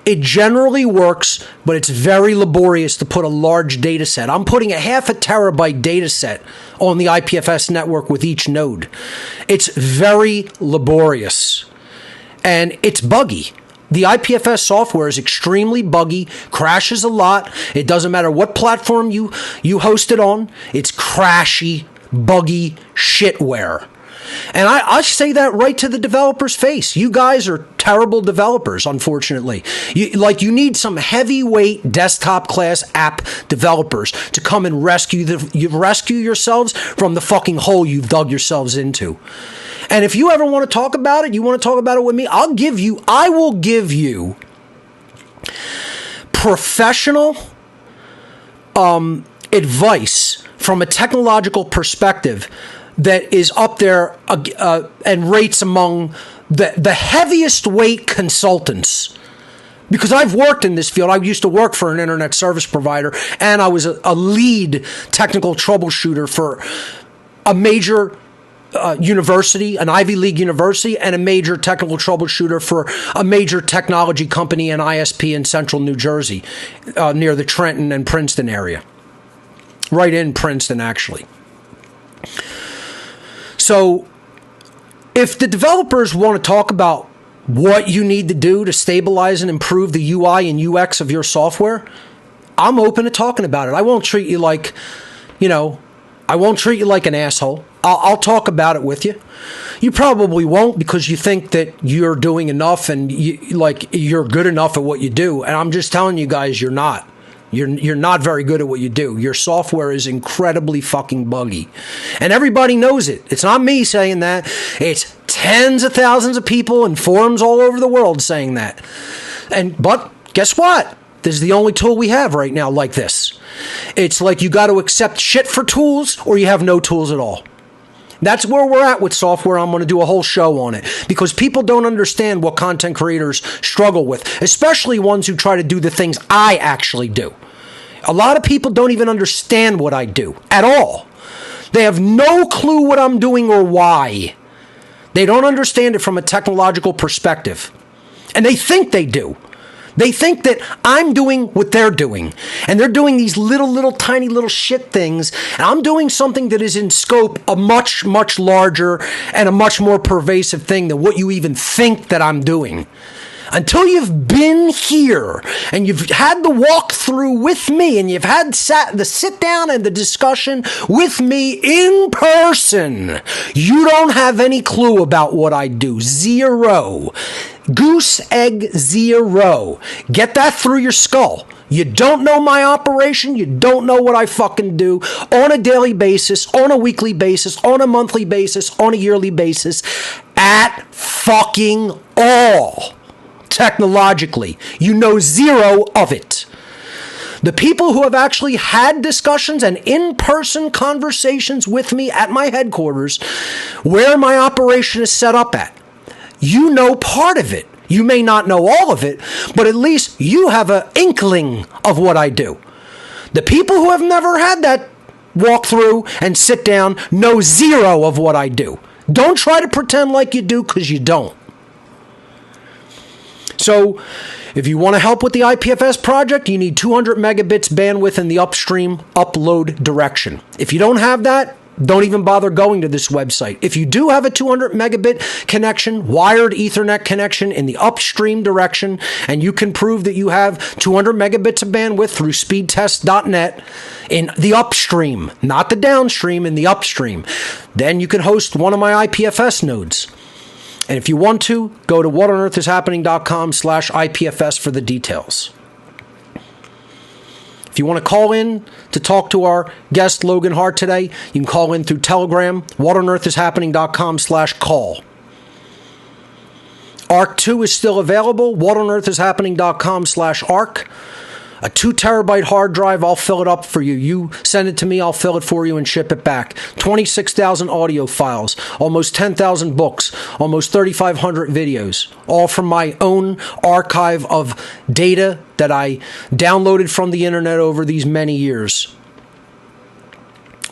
Speaker 3: It generally works, but it's very laborious to put a large data set. I'm putting a 0.5 terabyte data set on the IPFS network with each node. It's very laborious, and it's buggy. The IPFS software is extremely buggy, crashes a lot. It doesn't matter what platform you host it on. It's crashy, buggy shitware. And I say that right to the developer's face. You guys are terrible developers, unfortunately. You need some heavyweight desktop class app developers to come and rescue yourselves from the fucking hole you've dug yourselves into. And if you ever want to talk about it, you want to talk about it with me, I will give you professional advice from a technological perspective that is up there and rates among the heaviest weight consultants. Because I've worked in this field. I used to work for an internet service provider, and I was a lead technical troubleshooter for a major university, an Ivy League university, and a major technical troubleshooter for a major technology company and ISP in central New Jersey, near the Trenton and Princeton area. Right in Princeton, actually. So, if the developers want to talk about what you need to do to stabilize and improve the UI and UX of your software, I'm open to talking about it. I won't treat you like, I won't treat you like an asshole. I'll talk about it with you. You probably won't, because you think that you're doing enough and you're good enough at what you do. And I'm just telling you guys, you're not. You're not very good at what you do. Your software is incredibly fucking buggy. And everybody knows it. It's not me saying that. It's tens of thousands of people in forums all over the world saying that. But guess what? This is the only tool we have right now like this. It's like you got to accept shit for tools, or you have no tools at all. That's where we're at with software. I'm going to do a whole show on it, because people don't understand what content creators struggle with, especially ones who try to do the things I actually do. A lot of people don't even understand what I do at all. They have no clue what I'm doing or why. They don't understand it from a technological perspective. And they think they do. They think that I'm doing what they're doing, and they're doing these little tiny little shit things, and I'm doing something that is in scope a much, much larger and a much more pervasive thing than what you even think that I'm doing. Until you've been here and you've had the walkthrough with me, and you've had the sit down and the discussion with me in person, you don't have any clue about what I do. Zero. Goose egg zero. Get that through your skull. You don't know my operation. You don't know what I fucking do on a daily basis, on a weekly basis, on a monthly basis, on a yearly basis, at fucking all. Technologically, you know zero of it. The people who have actually had discussions and in-person conversations with me at my headquarters, where my operation is set up at, you know part of it. You may not know all of it, but at least you have an inkling of what I do. The people who have never had that walk through and sit down know zero of what I do. Don't try to pretend like you do, because you don't. So if you want to help with the IPFS project, you need 200 megabits bandwidth in the upstream upload direction. If you don't have that, don't even bother going to this website. If you do have a 200 megabit connection, wired Ethernet connection in the upstream direction, and you can prove that you have 200 megabits of bandwidth through speedtest.net in the upstream, not the downstream, in the upstream, then you can host one of my IPFS nodes. And if you want to, go to whatonearthishappening.com/IPFS for the details. If you want to call in to talk to our guest, Logan Hart, today, you can call in through Telegram, whatonearthishappening.com/call. ARC 2 is still available, whatonearthishappening.com/ARC. A 2 terabyte hard drive, I'll fill it up for you. You send it to me, I'll fill it for you and ship it back. 26,000 audio files, almost 10,000 books, almost 3,500 videos, all from my own archive of data that I downloaded from the internet over these many years.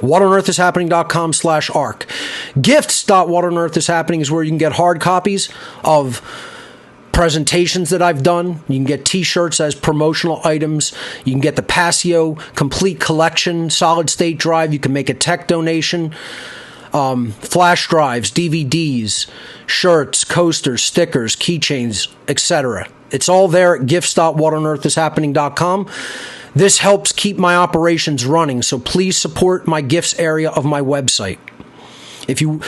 Speaker 3: whatonearthishappening.com/ARC. Gifts.whatonearthishappening is where you can get hard copies of presentations that I've done. You can get t-shirts as promotional items. You can get the Passio complete collection solid state drive. You can make a tech donation. Flash drives, DVDs, shirts, coasters, stickers, keychains, etc. It's all there at gifts.whatonearthishappening.com. This helps keep my operations running, so please support my gifts area of my website. If you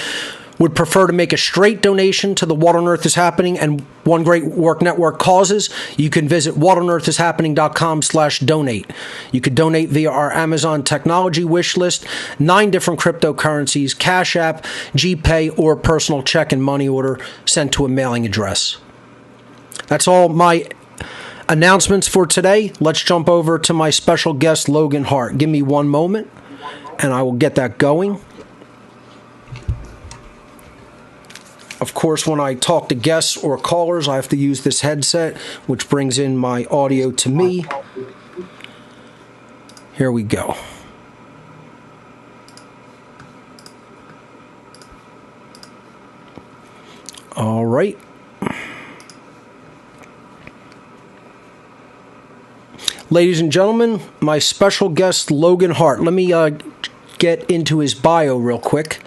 Speaker 3: would prefer to make a straight donation to the What on Earth is Happening and One Great Work Network causes, you can visit whatonearthishappening.com/donate. You could donate via our Amazon technology wish list, 9 different cryptocurrencies, Cash App, GPay, or personal check and money order sent to a mailing address. That's all my announcements for today. Let's jump over to my special guest, Logan Hart. Give me one moment, and I will get that going. Of course, when I talk to guests or callers, I have to use this headset, which brings in my audio to me. Here we go. All right. Ladies and gentlemen, my special guest, Logan Hart. Let me get into his bio real quick.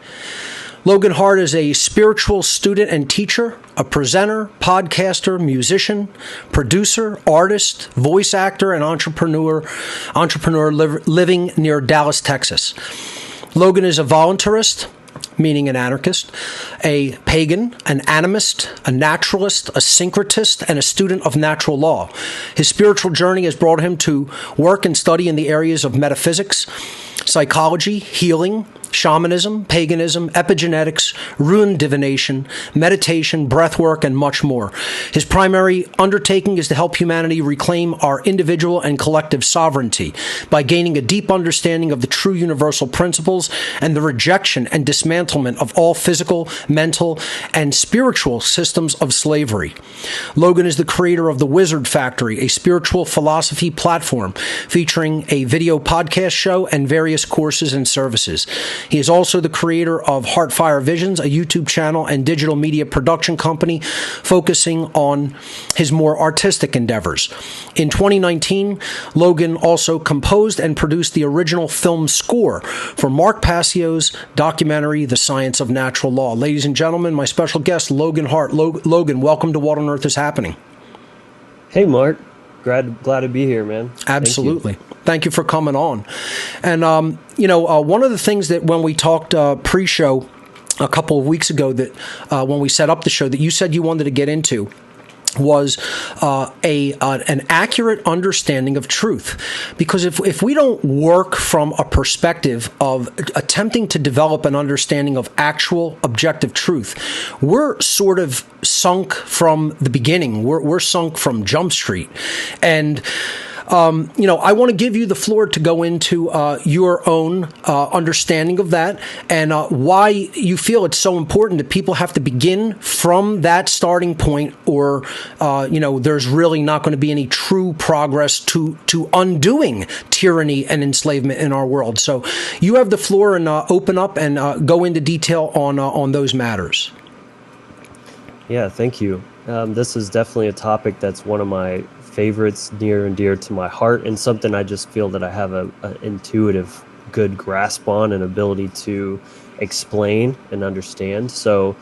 Speaker 3: Logan Hart is a spiritual student and teacher, a presenter, podcaster, musician, producer, artist, voice actor, and entrepreneur living near Dallas, Texas. Logan is a voluntarist, meaning an anarchist, a pagan, an animist, a naturalist, a syncretist, and a student of natural law. His spiritual journey has brought him to work and study in the areas of metaphysics, psychology, healing, shamanism, paganism, epigenetics, rune divination, meditation, breathwork, and much more. His primary undertaking is to help humanity reclaim our individual and collective sovereignty by gaining a deep understanding of the true universal principles and the rejection and dismantlement of all physical, mental, and spiritual systems of slavery. Logan is the creator of The Wizard Factory, a spiritual philosophy platform featuring a video podcast show and various courses and services. He is also the creator of Heartfire Visions, a YouTube channel and digital media production company focusing on his more artistic endeavors. In 2019, Logan also composed and produced the original film score for Mark Passio's documentary, The Science of Natural Law. Ladies and gentlemen, my special guest, Logan Hart. Logan, welcome to What on Earth is Happening.
Speaker 4: Hey, Mark. Glad to be here, man.
Speaker 3: Absolutely. Thank you for coming on. And, one of the things that when we talked pre-show a couple of weeks ago, that when we set up the show, that you said you wanted to get into was an accurate understanding of truth. Because if we don't work from a perspective of attempting to develop an understanding of actual objective truth, we're sort of sunk from the beginning. We're sunk from Jump Street. And I want to give you the floor to go into your own understanding of that and why you feel it's so important that people have to begin from that starting point, or there's really not going to be any true progress to undoing tyranny and enslavement in our world. So you have the floor, and open up and go into detail on those matters.
Speaker 4: Yeah, thank you. This is definitely a topic that's one of my favorites, near and dear to my heart, and something I just feel that I have a intuitive, good grasp on and ability to explain and understand. So,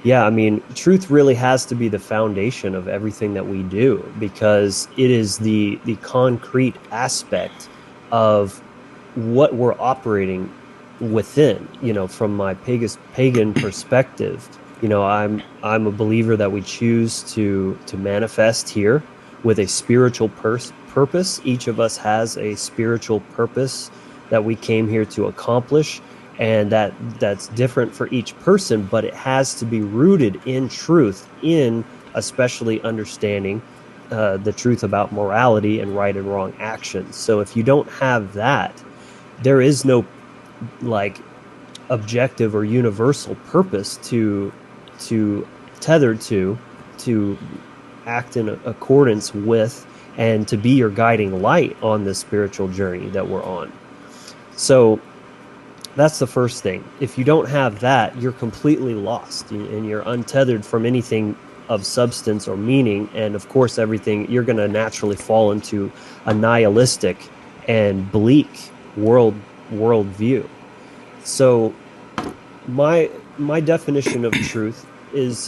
Speaker 4: yeah, I mean, truth really has to be the foundation of everything that we do, because it is the concrete aspect of what we're operating within. From my pagan perspective, I'm a believer that we choose to manifest here with a spiritual purpose. Each of us has a spiritual purpose that we came here to accomplish, and that's different for each person, but it has to be rooted in truth, in especially understanding the truth about morality and right and wrong actions. So if you don't have that, there is no objective or universal purpose to tether to act in accordance with, and to be your guiding light on this spiritual journey that we're on. So that's the first thing. If you don't have that, you're completely lost, and you're untethered from anything of substance or meaning. And of course, everything, you're going to naturally fall into a nihilistic and bleak worldview. So my definition of truth is,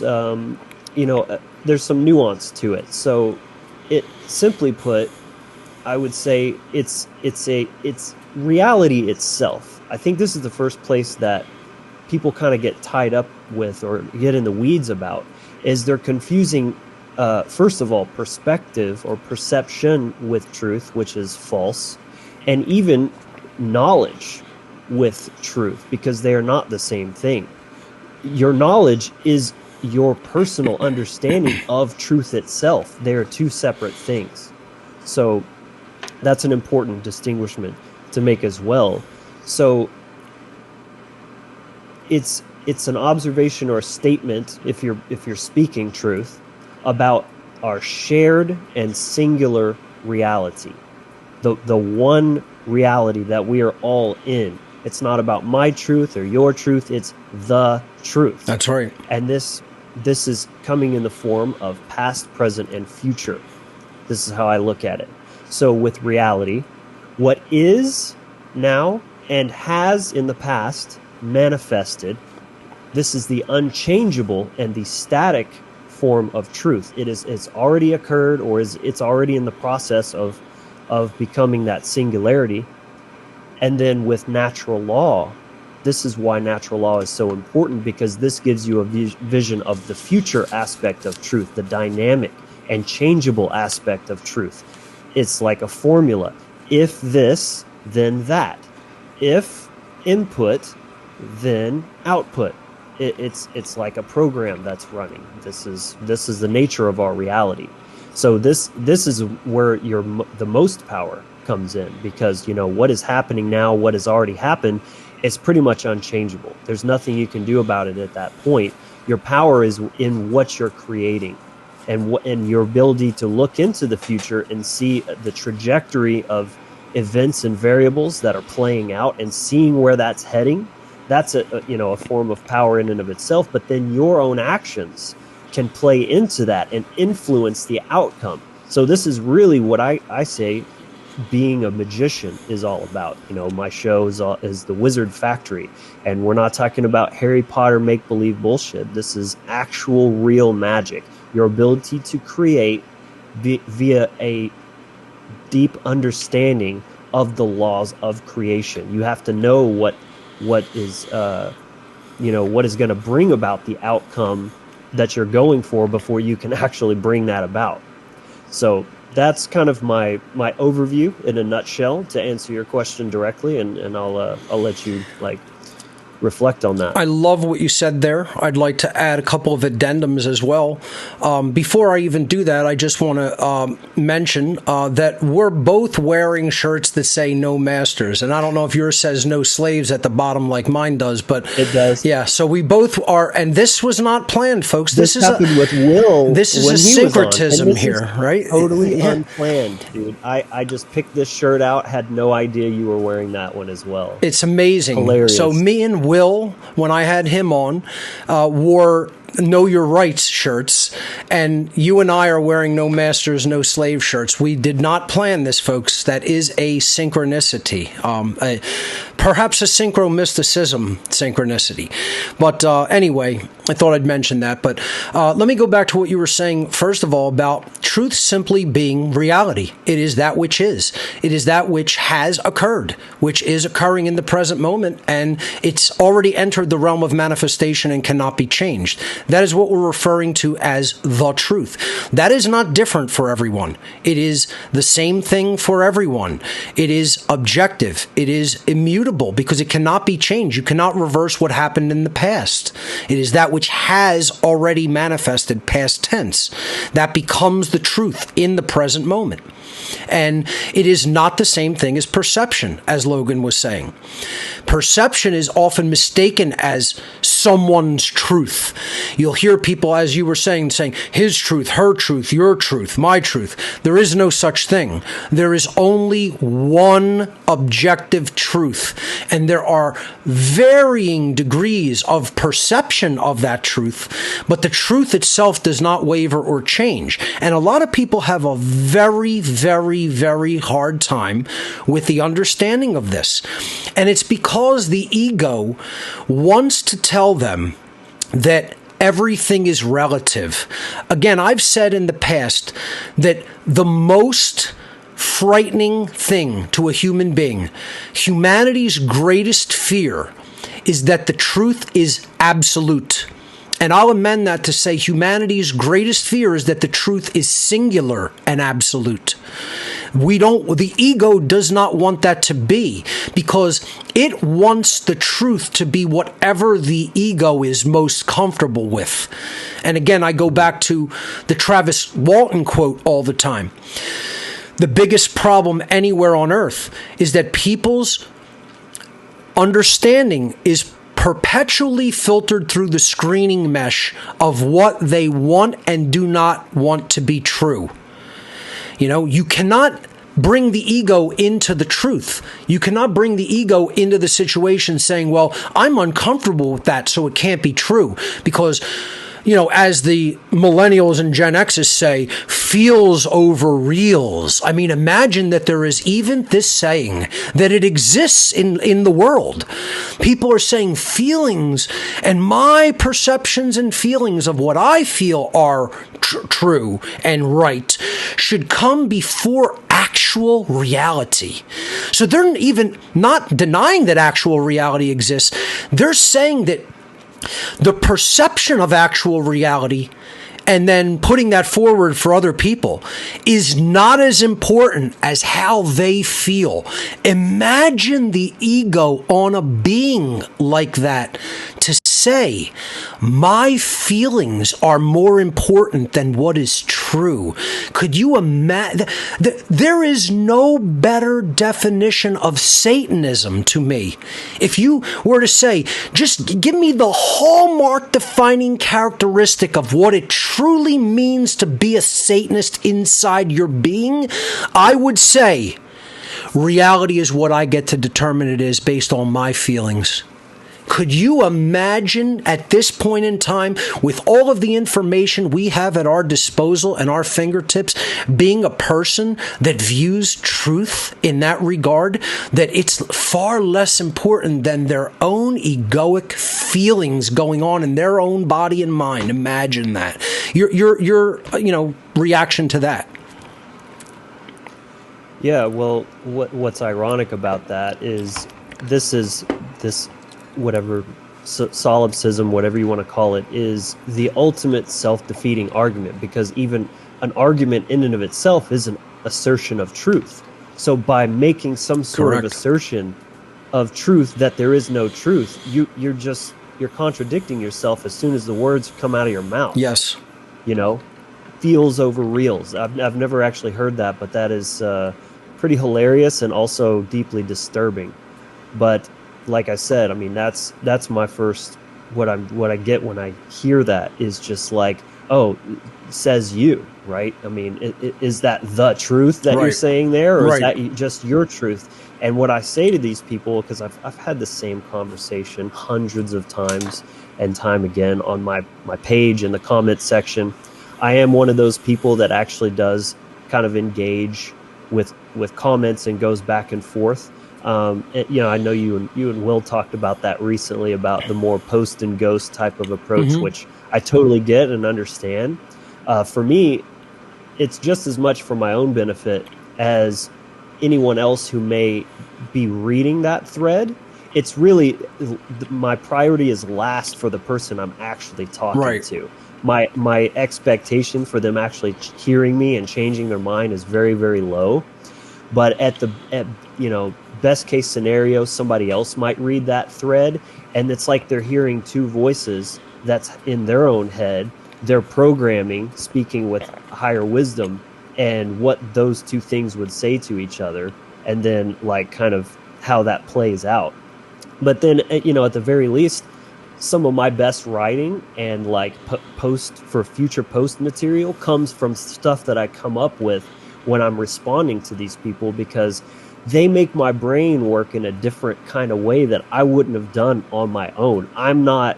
Speaker 4: there's some nuance to it. So it, simply put, I would say it's reality itself. I think this is the first place that people kind of get tied up with or get in the weeds about, is they're confusing, first of all, perspective or perception with truth, which is false, and even knowledge with truth, because they are not the same thing. Your knowledge is your personal understanding of truth itself. They are two separate things. So that's an important distinguishment to make as well. So it's an observation or a statement, if you're speaking truth, about our shared and singular reality, the one reality that we are all in. It's not about my truth or your truth, it's the truth.
Speaker 3: That's right.
Speaker 4: And this is coming in the form of past, present, and future. This is how I look at it. So with reality, what is now and has in the past manifested, this is the unchangeable and the static form of truth. It's already occurred, or it's already in the process of becoming that singularity. And then with natural law, this is why natural law is so important, because this gives you a vision of the future aspect of truth, the dynamic and changeable aspect of truth. It's like a formula. If this, then that. If input, then output. It's like a program that's running. This is the nature of our reality. So this is where the most power comes in, because what is happening now, what has already happened, is pretty much unchangeable. There's nothing you can do about it at that point. Your power is in what you're creating, and your ability to look into the future and see the trajectory of events and variables that are playing out, and seeing where that's heading. That's a form of power in and of itself. But then your own actions can play into that and influence the outcome. So this is really what I say being a magician is all about. My show is the Wizard Factory, and we're not talking about Harry Potter make-believe bullshit. This is actual real magic. Your ability to create via a deep understanding of the laws of creation. You have to know what is going to bring about the outcome that you're going for before you can actually bring that about. So that's kind of my overview in a nutshell, to answer your question directly, and I'll let you reflect on that.
Speaker 3: I love what you said there. I'd like to add a couple of addendums as well. Before I even do that, I just want to mention that we're both wearing shirts that say "No Masters," and I don't know if yours says "No Slaves" at the bottom like mine does, but
Speaker 4: it does.
Speaker 3: Yeah, so we both are, and this was not planned, folks.
Speaker 4: This happened with Will.
Speaker 3: This is a syncretism here, right?
Speaker 4: Totally unplanned, dude. I just picked this shirt out, had no idea you were wearing that one as well.
Speaker 3: It's amazing.
Speaker 4: Hilarious.
Speaker 3: So me and Will, when I had him on, wore Know Your Rights shirts, and you and I are wearing No Masters, No Slave shirts. We did not plan this, folks. That is a synchronicity, perhaps a synchromysticism synchronicity. But anyway, I thought I'd mention that. But let me go back to what you were saying, first of all, about truth simply being reality. It is that which is. It is that which has occurred, which is occurring in the present moment, and it's already entered the realm of manifestation and cannot be changed. That is what we're referring to as the truth. That is not different for everyone. It is the same thing for everyone. It is objective. It is immutable because it cannot be changed. You cannot reverse what happened in the past. It is that which has already manifested, past tense. That becomes the truth in the present moment. And it is not the same thing as perception, as Logan was saying. Perception is often mistaken as someone's truth. You'll hear people, as you were saying his truth, her truth, your truth, my truth. There is no such thing. There is only one objective truth, and there are varying degrees of perception of that truth, but the truth itself does not waver or change. And a lot of people have a very, very, very hard time with the understanding of this. And it's because the ego wants to tell them that everything is relative. Again, I've said in the past that the most frightening thing to a human being, humanity's greatest fear, is that the truth is absolute. And I'll amend that to say humanity's greatest fear is that the truth is singular and absolute. The ego does not want that to be, because it wants the truth to be whatever the ego is most comfortable with. And again, I go back to the Travis Walton quote all the time. The biggest problem anywhere on earth is that people's understanding is perpetually filtered through the screening mesh of what they want and do not want to be true. You know, you cannot bring the ego into the truth. You cannot bring the ego into the situation saying, well, I'm uncomfortable with that, so it can't be true. Because, you know, as the millennials and Gen X's say, feels over reals. I mean, imagine that there is even this saying, that it exists in the world. People are saying feelings, and my perceptions and feelings of what I feel are true and right should come before actual reality. So they're even not denying that actual reality exists. They're saying that the perception of actual reality and then putting that forward for other people is not as important as how they feel. Imagine the ego on a being like that to say, my feelings are more important than what is true. Could you imagine? There is no better definition of Satanism to me. If you were to say, just give me the hallmark defining characteristic of what it truly means to be a Satanist inside your being, I would say reality is what I get to determine it is based on my feelings. Could you imagine at this point in time, with all of the information we have at our disposal and our fingertips, being a person that views truth in that regard, that it's far less important than their own egoic feelings going on in their own body and mind? Imagine that. Your reaction to that.
Speaker 4: Yeah, well, what's ironic about that is this whatever solipsism, whatever you want to call it, is the ultimate self-defeating argument, because even an argument in and of itself is an assertion of truth. So by making some sort of assertion of truth that there is no truth, you're contradicting yourself as soon as the words come out of your mouth.
Speaker 3: Yes.
Speaker 4: You know, feels over reals. I've never actually heard that, but that is pretty hilarious and also deeply disturbing. But like I said, I mean, that's my first, what I get when I hear that is just like, oh, says you, right? I mean, is that the truth that you're saying there, or is that just your truth? And what I say to these people, because I've had the same conversation hundreds of times and time again on my page in the comment section, I am one of those people that actually does kind of engage with comments and goes back and forth. I know you and Will talked about that recently, about the more post and ghost type of approach, which I totally get and understand. For me, it's just as much for my own benefit as anyone else who may be reading that thread. It's really, my priority is last for the person I'm actually talking to. My expectation for them actually hearing me and changing their mind is very, very low. But at best case scenario, somebody else might read that thread, and it's like they're hearing two voices that's in their own head. They're programming, speaking with higher wisdom, and what those two things would say to each other, and then like kind of how that plays out. But then, at the very least, some of my best writing and like future post material comes from stuff that I come up with when I'm responding to these people, because they make my brain work in a different kind of way that I wouldn't have done on my own. I'm not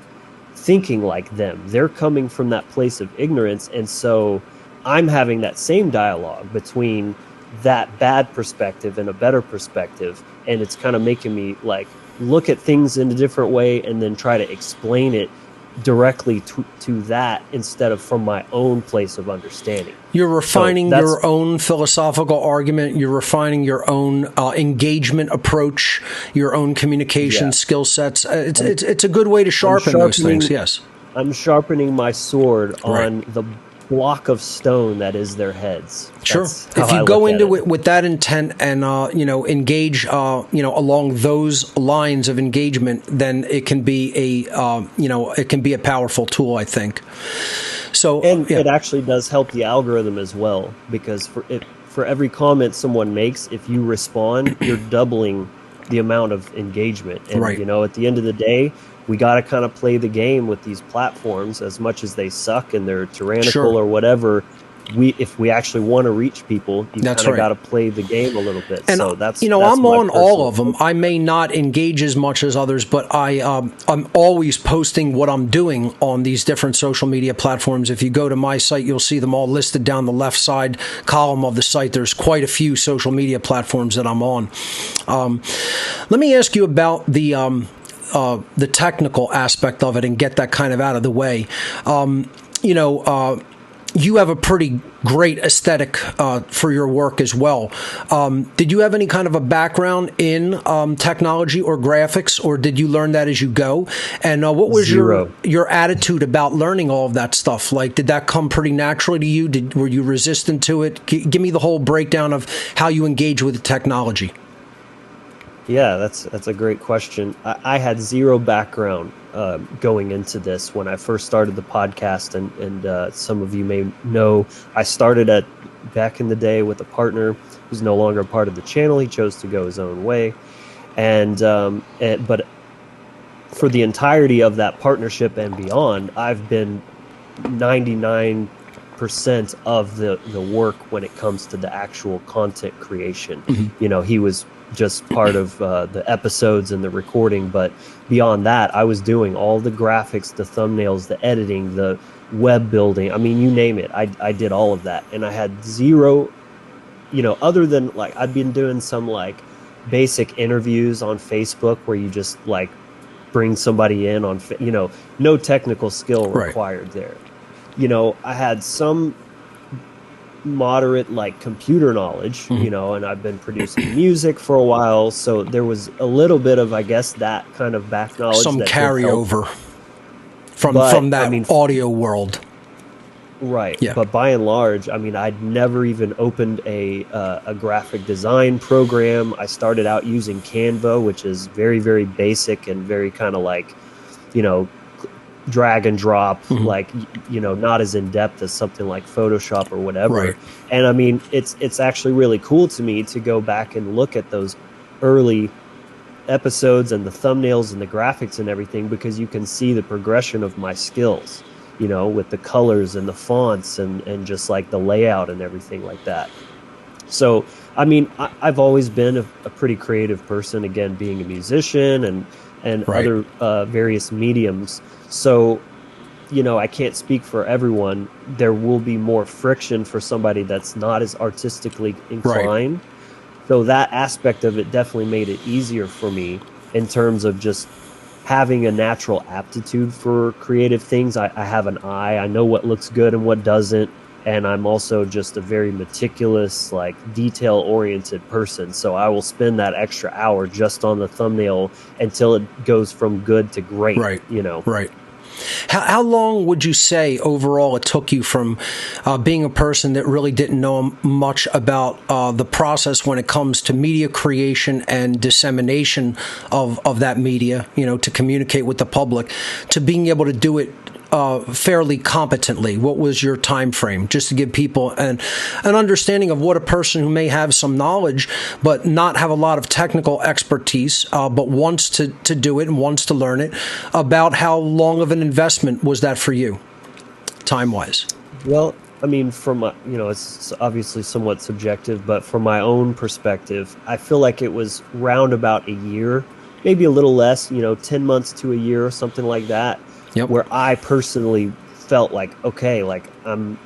Speaker 4: thinking like them. They're coming from that place of ignorance. And so I'm having that same dialogue between that bad perspective and a better perspective. And it's kind of making me like look at things in a different way and then try to explain it directly to that instead of from my own place of understanding.
Speaker 3: You're refining your own philosophical argument. You're refining your own engagement approach, your own communication skill sets. It's a good way to sharpen those things. Yes, I'm
Speaker 4: sharpening my sword on the block of stone that is their heads.
Speaker 3: Sure. If you go into it with that intent and engage along those lines of engagement, then it can be a powerful tool, I think. So
Speaker 4: it actually does help the algorithm as well, because for every comment someone makes, if you respond, you're doubling the amount of engagement. And at the end of the day, we got to kind of play the game with these platforms. As much as they suck and they're tyrannical or whatever, if we actually want to reach people, you kind of got to play the game a little bit.
Speaker 3: And
Speaker 4: so that's
Speaker 3: I'm on all of them. I may not engage as much as others, but I'm always posting what I'm doing on these different social media platforms. If you go to my site, you'll see them all listed down the left side column of the site. There's quite a few social media platforms that I'm on. Let me ask you about the technical aspect of it and get that kind of out of the way. You have a pretty great aesthetic for your work as well. Did you have any kind of a background in technology or graphics, or did you learn that as you go? And what was your attitude about learning all of that stuff? Like, did that come pretty naturally to you? Were you resistant to it? Give me the whole breakdown of how you engage with the technology.
Speaker 4: Yeah, that's a great question. I had zero background going into this when I first started the podcast, and some of you may know I started back in the day with a partner who's no longer a part of the channel. He chose to go his own way, but for the entirety of that partnership and beyond, I've been 99% of the work when it comes to the actual content creation. Mm-hmm. He was just part of the episodes and the recording, but beyond that, I was doing all the graphics, the thumbnails, the editing, the web building. I mean, you name it, I did all of that. And I had zero, other than like I'd been doing some like basic interviews on Facebook where you just like bring somebody in on, no technical skill required there. I had some moderate like computer knowledge, and I've been producing music for a while, so there was a little bit of, I guess, that kind of back knowledge,
Speaker 3: some carryover from that audio world, right?
Speaker 4: Yeah. But by and large, I'd never even opened a graphic design program. I started out using Canva, which is very, very basic and very kind of like, drag and drop, like, not as in depth as something like Photoshop or whatever. Right. And it's actually really cool to me to go back and look at those early episodes and the thumbnails and the graphics and everything, because you can see the progression of my skills, with the colors and the fonts and just like the layout and everything like that. So I mean, I've always been a pretty creative person, again, being a musician and
Speaker 3: Right.
Speaker 4: other various mediums. So, I can't speak for everyone. There will be more friction for somebody that's not as artistically inclined. So that aspect of it definitely made it easier for me in terms of just having a natural aptitude for creative things. I have an eye. I know what looks good and what doesn't. And I'm also just a very meticulous, like detail-oriented person. So I will spend that extra hour just on the thumbnail until it goes from good to great.
Speaker 3: Right. Right. How long would you say overall it took you from being a person that really didn't know much about the process when it comes to media creation and dissemination of that media, to communicate with the public, to being able to do it fairly competently? What was your time frame, just to give people an understanding of what a person who may have some knowledge but not have a lot of technical expertise, but wants to do it and wants to learn it, about how long of an investment was that for you, time-wise?
Speaker 4: Well, I mean, it's obviously somewhat subjective, but from my own perspective, I feel like it was round about a year, maybe a little less, 10 months to a year or something like that.
Speaker 3: Yep.
Speaker 4: Where I personally felt like, okay, like I'm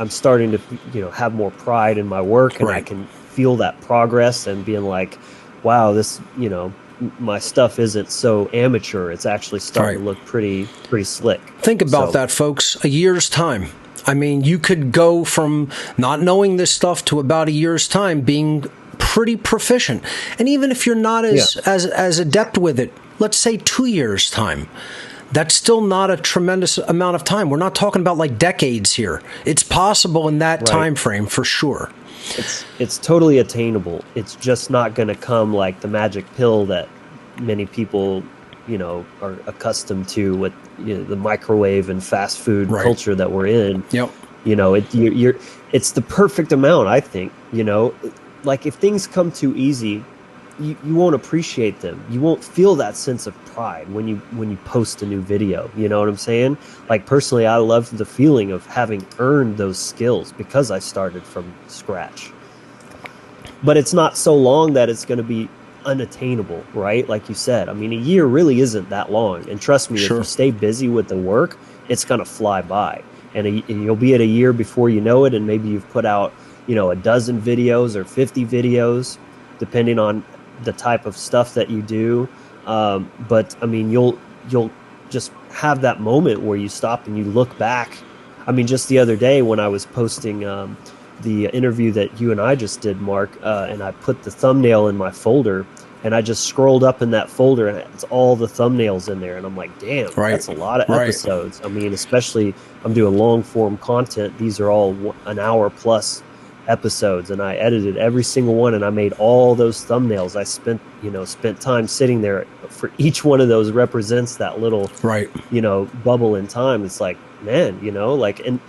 Speaker 4: starting to, have more pride in my work, and I can feel that progress and being like, wow, this, my stuff isn't so amateur. It's actually starting to look pretty slick.
Speaker 3: Think about that, folks. A year's time. I mean, you could go from not knowing this stuff to about a year's time being pretty proficient. And even if you're not as adept with it, let's say 2 years' time. That's still not a tremendous amount of time. We're not talking about like decades here. It's possible in that time frame for sure.
Speaker 4: It's totally attainable. It's just not going to come like the magic pill that many people, are accustomed to with the microwave and fast food culture that we're in.
Speaker 3: Yep.
Speaker 4: It's the perfect amount, I think. Like if things come too easy, you won't appreciate them. You won't feel that sense of pride when you post a new video. You know what I'm saying? Like personally, I love the feeling of having earned those skills because I started from scratch. But it's not so long that it's going to be unattainable, right? Like you said, I mean, a year really isn't that long. And trust me, if you stay busy with the work, it's going to fly by. And you'll be at a year before you know it, and maybe you've put out, a dozen videos or 50 videos, depending on the type of stuff that you do. But I mean, you'll just have that moment where you stop and you look back. I mean, just the other day when I was posting the interview that you and I just did, Mark, and I put the thumbnail in my folder, and I just scrolled up in that folder, and it's all the thumbnails in there. And I'm like, damn, that's a lot of episodes. I mean, especially I'm doing long form content. These are all an hour plus episodes, and I edited every single one, and I made all those thumbnails. I spent time sitting there. For each one of those represents that little bubble in time. It's like, man, and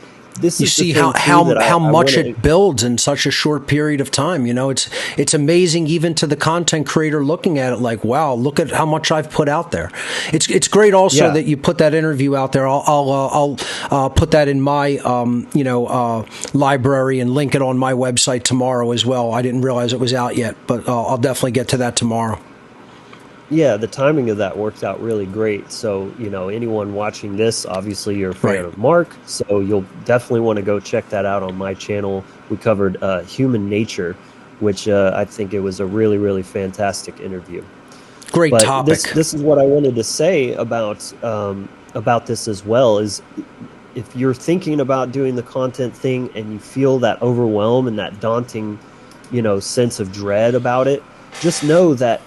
Speaker 4: this
Speaker 3: you
Speaker 4: is
Speaker 3: see how much it builds in such a short period of time. It's amazing even to the content creator looking at it like, wow, look at how much I've put out there. It's great also that you put that interview out there. I'll put that in my library and link it on my website tomorrow as well. I didn't realize it was out yet, but I'll definitely get to that tomorrow.
Speaker 4: Yeah, the timing of that worked out really great. So, anyone watching this, obviously you're a fan of Mark, so you'll definitely want to go check that out on my channel. We covered human nature, which I think it was a really, really fantastic interview.
Speaker 3: Great topic.
Speaker 4: This is what I wanted to say about this as well, is if you're thinking about doing the content thing and you feel that overwhelm and that daunting, sense of dread about it, just know that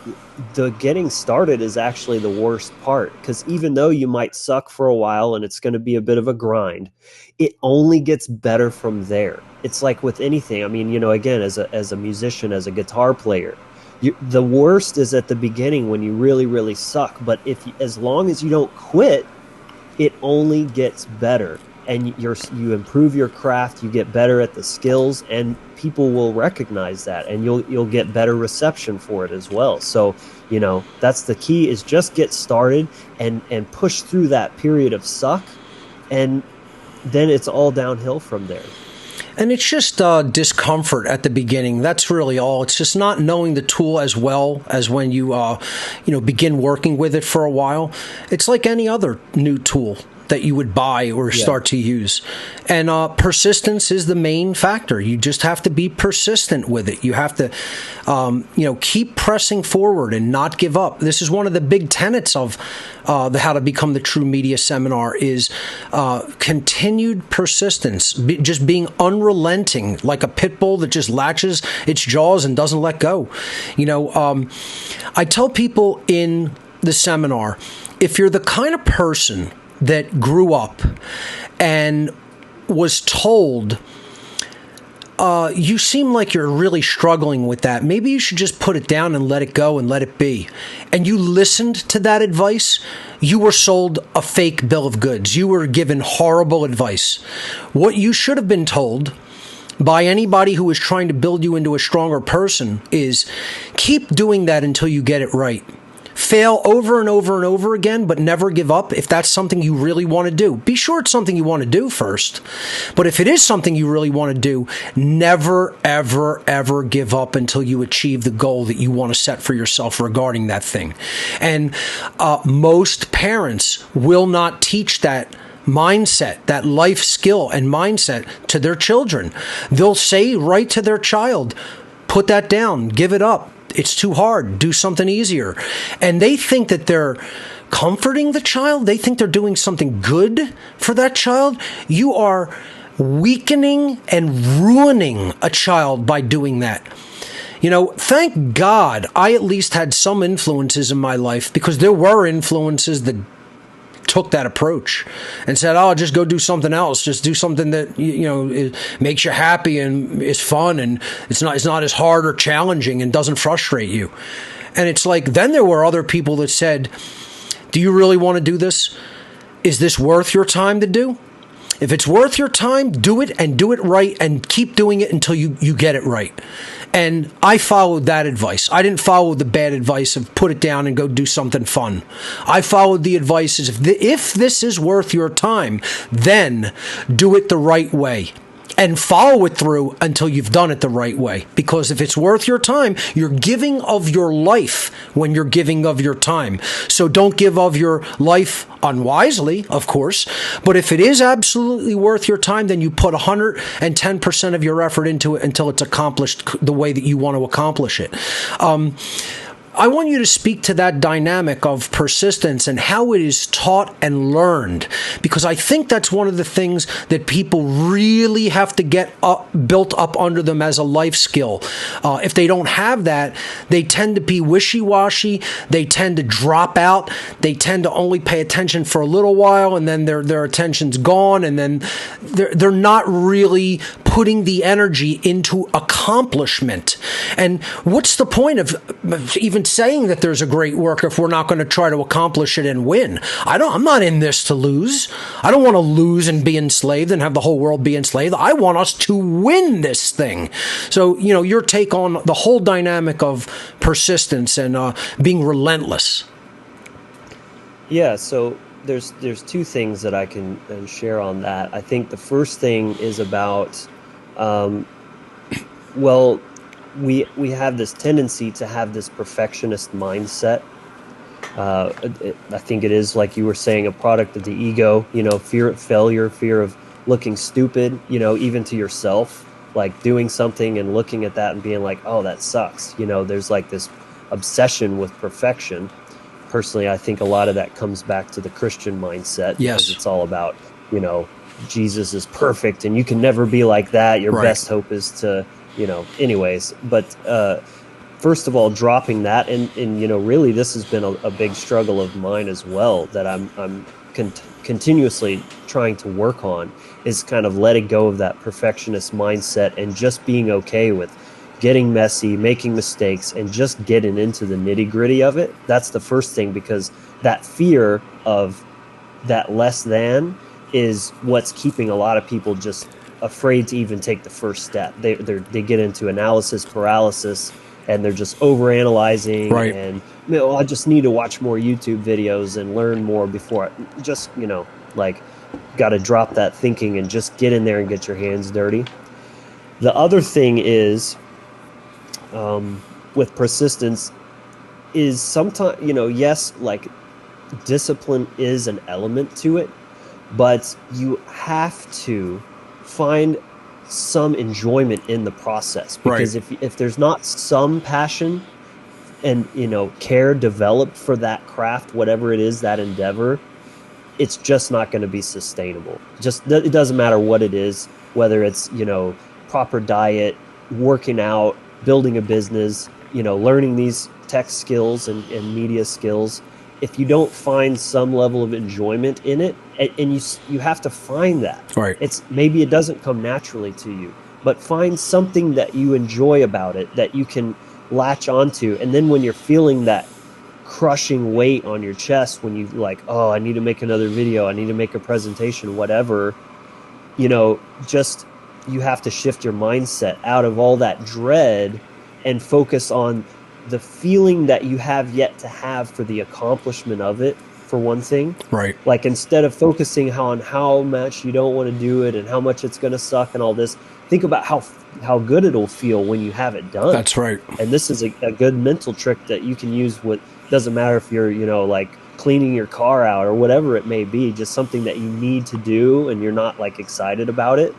Speaker 4: the getting started is actually the worst part, because even though you might suck for a while and it's going to be a bit of a grind, it only gets better from there. It's like with anything. I mean, again, as a musician, as a guitar player, the worst is at the beginning when you really, really suck. But as long as you don't quit, it only gets better. And you improve your craft, you get better at the skills, and people will recognize that, and you'll get better reception for it as well. So, that's the key, is just get started and push through that period of suck, and then it's all downhill from there.
Speaker 3: And it's just discomfort at the beginning. That's really all. It's just not knowing the tool as well as when you, begin working with it for a while. It's like any other new tool that you would buy or start to use. And persistence is the main factor. You just have to be persistent with it. You have to, keep pressing forward and not give up. This is one of the big tenets of the How to Become the True Media seminar is continued persistence, just being unrelenting, like a pit bull that just latches its jaws and doesn't let go. I tell people in the seminar, if you're the kind of person that grew up and was told, you seem like you're really struggling with that. Maybe you should just put it down and let it go and let it be. And you listened to that advice. You were sold a fake bill of goods. You were given horrible advice. What you should have been told by anybody who is trying to build you into a stronger person is keep doing that until you get it right. Fail over and over and over again, but never give up if that's something you really want to do. Be sure it's something you want to do first. But if it is something you really want to do, never, ever, ever give up until you achieve the goal that you want to set for yourself regarding that thing. And most parents will not teach that mindset, that life skill and mindset to their children. They'll say right to their child, put that down, give it up. It's too hard. Do something easier. And they think that they're comforting the child. They think they're doing something good for that child. You are weakening and ruining a child by doing that. Thank God I at least had some influences in my life, because there were influences that took that approach and said, "Oh, just go do something else. Just do something that it makes you happy and is fun, and it's not as hard or challenging and doesn't frustrate you." And it's like, then there were other people that said, "Do you really want to do this? Is this worth your time to do? If it's worth your time, do it and do it right, and keep doing it until you get it right." And I followed that advice. I didn't follow the bad advice of put it down and go do something fun. I followed the advice of if this is worth your time, then do it the right way. And follow it through until you've done it the right way. Because if it's worth your time, you're giving of your life when you're giving of your time. So don't give of your life unwisely, of course. But if it is absolutely worth your time, then you put 110% of your effort into it until it's accomplished the way that you want to accomplish it. I want you to speak to that dynamic of persistence and how it is taught and learned, because I think that's one of the things that people really have to get built up under them as a life skill. If they don't have that, they tend to be wishy-washy. They tend to drop out. They tend to only pay attention for a little while, and then their attention's gone, and then they're not really putting the energy into accomplishment. And what's the point of even saying that there's a great work if we're not going to try to accomplish it and win? I'm not in this to lose. I don't want to lose and be enslaved and have the whole world be enslaved. I want us to win this thing. So, your take on the whole dynamic of persistence and being relentless.
Speaker 4: Yeah, so there's two things that I can share on that. I think the first thing is about, we have this tendency to have this perfectionist mindset. I think it is, like you were saying, a product of the ego, fear of failure, fear of looking stupid, even to yourself, like doing something and looking at that and being like, oh, that sucks. There's like this obsession with perfection. Personally, I think a lot of that comes back to the Christian mindset.
Speaker 3: Yes.
Speaker 4: Because it's all about, Jesus is perfect and you can never be like that. Your best hope is to, anyways. But first of all, dropping that, and really this has been a big struggle of mine as well, that I'm continuously trying to work on, is kind of letting go of that perfectionist mindset and just being okay with getting messy, making mistakes, and just getting into the nitty-gritty of it. That's the first thing, because that fear of that less than is what's keeping a lot of people just afraid to even take the first step. They get into analysis paralysis, and they're just overanalyzing.
Speaker 3: Right.
Speaker 4: And I just need to watch more YouTube videos and learn more before I just got to drop that thinking and just get in there and get your hands dirty. The other thing is, with persistence, is sometimes, yes, like discipline is an element to it, but you have to find some enjoyment in the process, because if there's not some passion and care developed for that craft, whatever it is, that endeavor, it's just not going to be sustainable. It doesn't matter what it is, whether it's proper diet, working out, building a business, learning these tech skills and media skills. If you don't find some level of enjoyment in it, and you have to find that.
Speaker 3: Right.
Speaker 4: Maybe it doesn't come naturally to you, but find something that you enjoy about it that you can latch onto. And then when you're feeling that crushing weight on your chest, when you oh, I need to make another video, I need to make a presentation, whatever, just you have to shift your mindset out of all that dread and focus on the feeling that you have yet to have for the accomplishment of it, for one thing.
Speaker 3: Right.
Speaker 4: Like, instead of focusing on how much you don't want to do it and how much it's going to suck and all this, think about how good it'll feel when you have it done.
Speaker 3: That's right.
Speaker 4: And this is a good mental trick that you can use doesn't matter if you're, cleaning your car out or whatever it may be, just something that you need to do and you're not excited about it.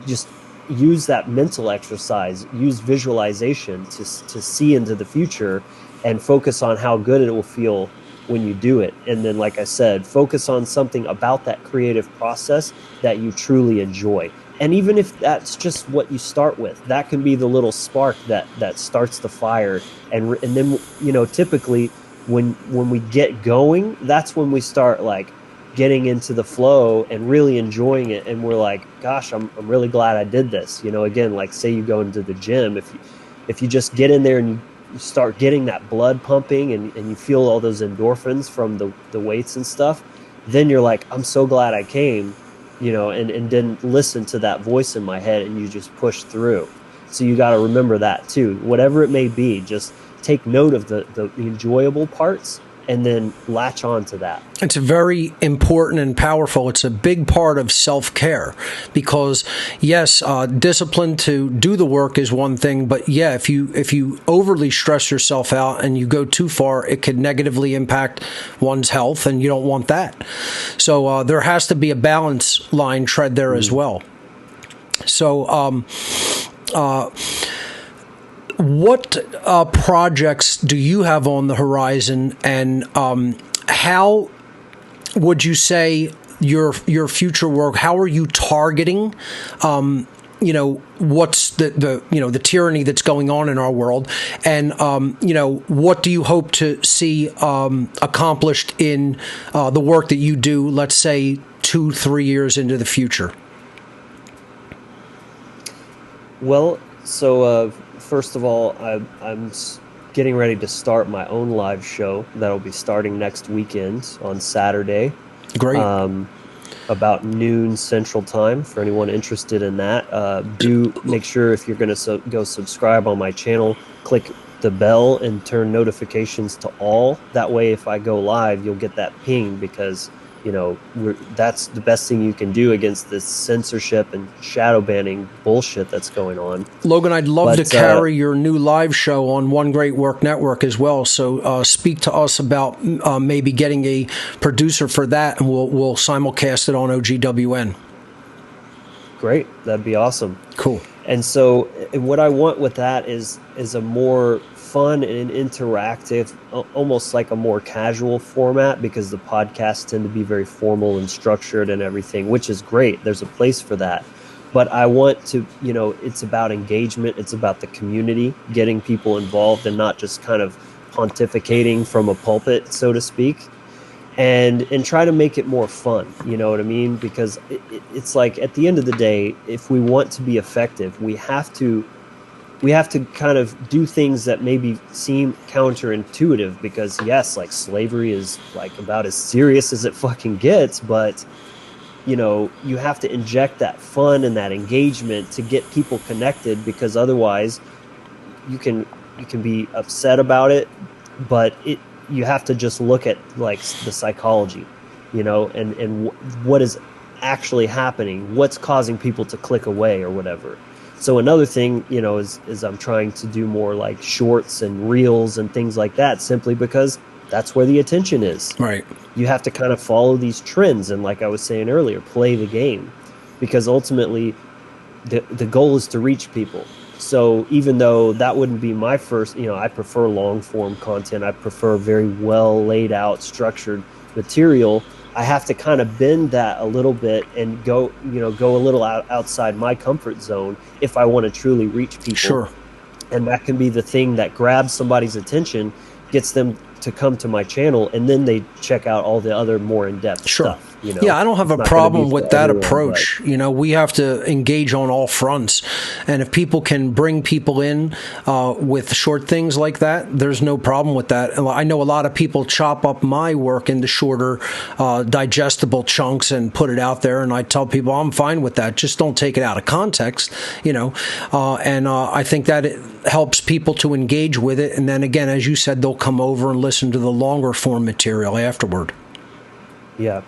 Speaker 4: Just use that mental exercise, use visualization to see into the future and focus on how good it will feel when you do it. And then, like I said, focus on something about that creative process that you truly enjoy. And even if that's just what you start with, that can be the little spark that starts the fire. And then, typically when we get going, that's when we start getting into the flow and really enjoying it. And we're like, gosh, I'm really glad I did this. Again, say you go into the gym, if you just get in there and you start getting that blood pumping and you feel all those endorphins from the weights and stuff, then you're like, I'm so glad I came, and didn't listen to that voice in my head, and you just push through. So you got to remember that too. Whatever it may be, just take note of the enjoyable parts and then latch on to that.
Speaker 3: It's very important and powerful. It's a big part of self-care because, yes, discipline to do the work is one thing, but yeah, if you overly stress yourself out and you go too far, it could negatively impact one's health, and you don't want that. So there has to be a balance line tread there as well. So, what projects do you have on the horizon, and how would you say your future work? How are you targeting? What's the tyranny that's going on in our world, and what do you hope to see accomplished in the work that you do? Let's say 2-3 years into the future.
Speaker 4: Well, so. First of all, I'm getting ready to start my own live show that'll be starting next weekend on Saturday.
Speaker 3: Great.
Speaker 4: About noon Central Time. For anyone interested in that, do make sure, if you're going to go subscribe on my channel, click the bell and turn notifications to all. That way, if I go live, you'll get that ping, because that's the best thing you can do against this censorship and shadow banning bullshit that's going on.
Speaker 3: Logan, I'd love to carry your new live show on One Great Work Network as well. So speak to us about maybe getting a producer for that, and we'll simulcast it on OGWN.
Speaker 4: Great. That'd be awesome.
Speaker 3: Cool.
Speaker 4: And so what I want with that is a more fun and interactive, almost like a more casual format, because the podcasts tend to be very formal and structured and everything, which is great. There's a place for that. But I want to, it's about engagement. It's about the community, getting people involved and not just kind of pontificating from a pulpit, so to speak, and try to make it more fun. You know what I mean? Because it's like, at the end of the day, if we want to be effective, we have to kind of do things that maybe seem counterintuitive, because yes, slavery is about as serious as it fucking gets, but you have to inject that fun and that engagement to get people connected, because otherwise you can be upset about it, but you have to just look at the psychology, and what is actually happening, what's causing people to click away or whatever. So another thing, is I'm trying to do more like shorts and reels and things like that, simply because that's where the attention is.
Speaker 3: Right.
Speaker 4: You have to kind of follow these trends, and like I was saying earlier, play the game, because ultimately the goal is to reach people. So even though that wouldn't be my first, I prefer long form content. I prefer very well laid out, structured material. I have to kind of bend that a little bit and go a little outside my comfort zone if I want to truly reach people.
Speaker 3: Sure.
Speaker 4: And that can be the thing that grabs somebody's attention, gets them to come to my channel, and then they check out all the other more in-depth stuff.
Speaker 3: Yeah, I don't have a problem with that approach. We have to engage on all fronts. And if people can bring people in with short things like that, there's no problem with that. I know a lot of people chop up my work into shorter, digestible chunks and put it out there. And I tell people I'm fine with that. Just don't take it out of context, and I think that it helps people to engage with it. And then again, as you said, they'll come over and listen to the longer form material afterward.
Speaker 4: Yeah.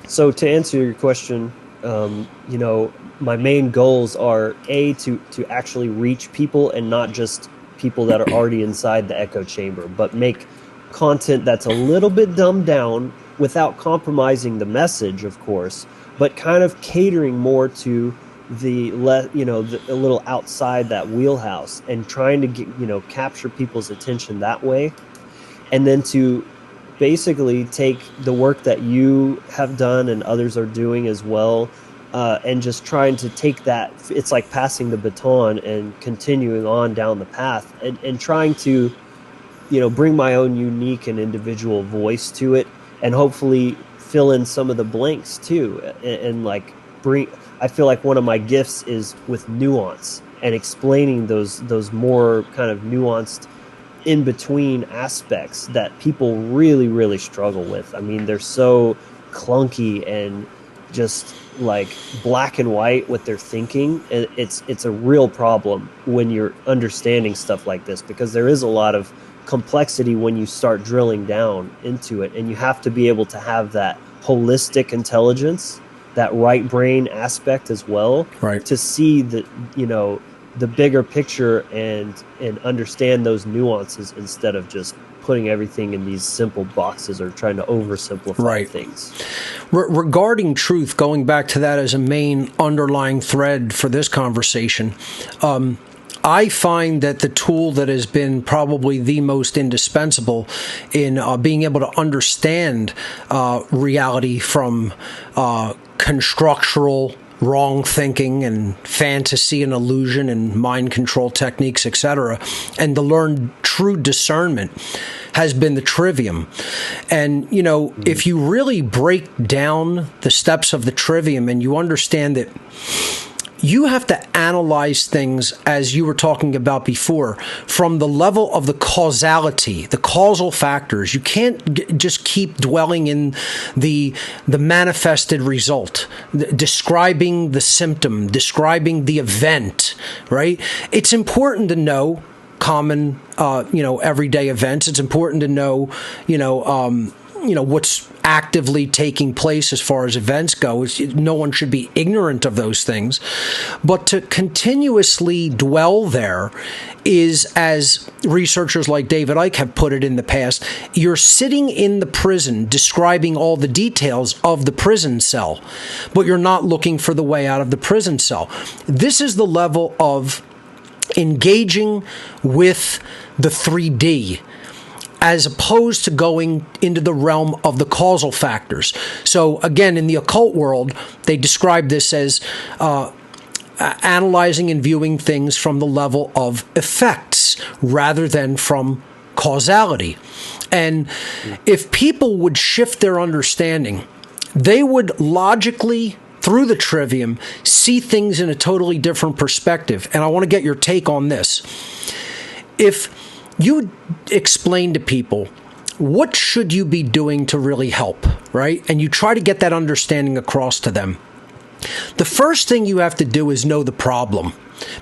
Speaker 4: So to answer your question, my main goals are to actually reach people, and not just people that are already inside the echo chamber, but make content that's a little bit dumbed down without compromising the message, of course, but kind of catering more to a little outside that wheelhouse, and trying to get, capture people's attention that way. And then to basically take the work that you have done and others are doing as well, and just trying to take that, it's like passing the baton and continuing on down the path, and trying to, bring my own unique and individual voice to it, and hopefully fill in some of the blanks too. And like I feel like one of my gifts is with nuance and explaining those more kind of nuanced in between aspects that people really, really struggle with. I mean, they're so clunky and just like black and white with their thinking. It's a real problem when you're understanding stuff like this, because there is a lot of complexity when you start drilling down into it, and you have to be able to have that holistic intelligence, that right brain aspect as well,
Speaker 3: right,
Speaker 4: to see that, the bigger picture and understand those nuances, instead of just putting everything in these simple boxes or trying to oversimplify things.
Speaker 3: Regarding truth, going back to that as a main underlying thread for this conversation, I find that the tool that has been probably the most indispensable in being able to understand reality from constructural wrong thinking and fantasy and illusion and mind control techniques, etc., and to learn true discernment has been the trivium. And, if you really break down the steps of the trivium and you understand that you have to analyze things, as you were talking about before, from the level of the causality, the causal factors. You can't just keep dwelling in the manifested result, describing the symptom, describing the event, right? It's important to know common, everyday events. It's important to know, what's actively taking place as far as events go. No one should be ignorant of those things. But to continuously dwell there is, as researchers like David Icke have put it in the past, you're sitting in the prison describing all the details of the prison cell, but you're not looking for the way out of the prison cell. This is the level of engaging with the 3D, as opposed to going into the realm of the causal factors. So again, in the occult world, they describe this as analyzing and viewing things from the level of effects rather than from causality. And if people would shift their understanding, they would logically, through the trivium, see things in a totally different perspective. And I want to get your take on this. If you explain to people, what should you be doing to really help, right? And you try to get that understanding across to them. The first thing you have to do is know the problem,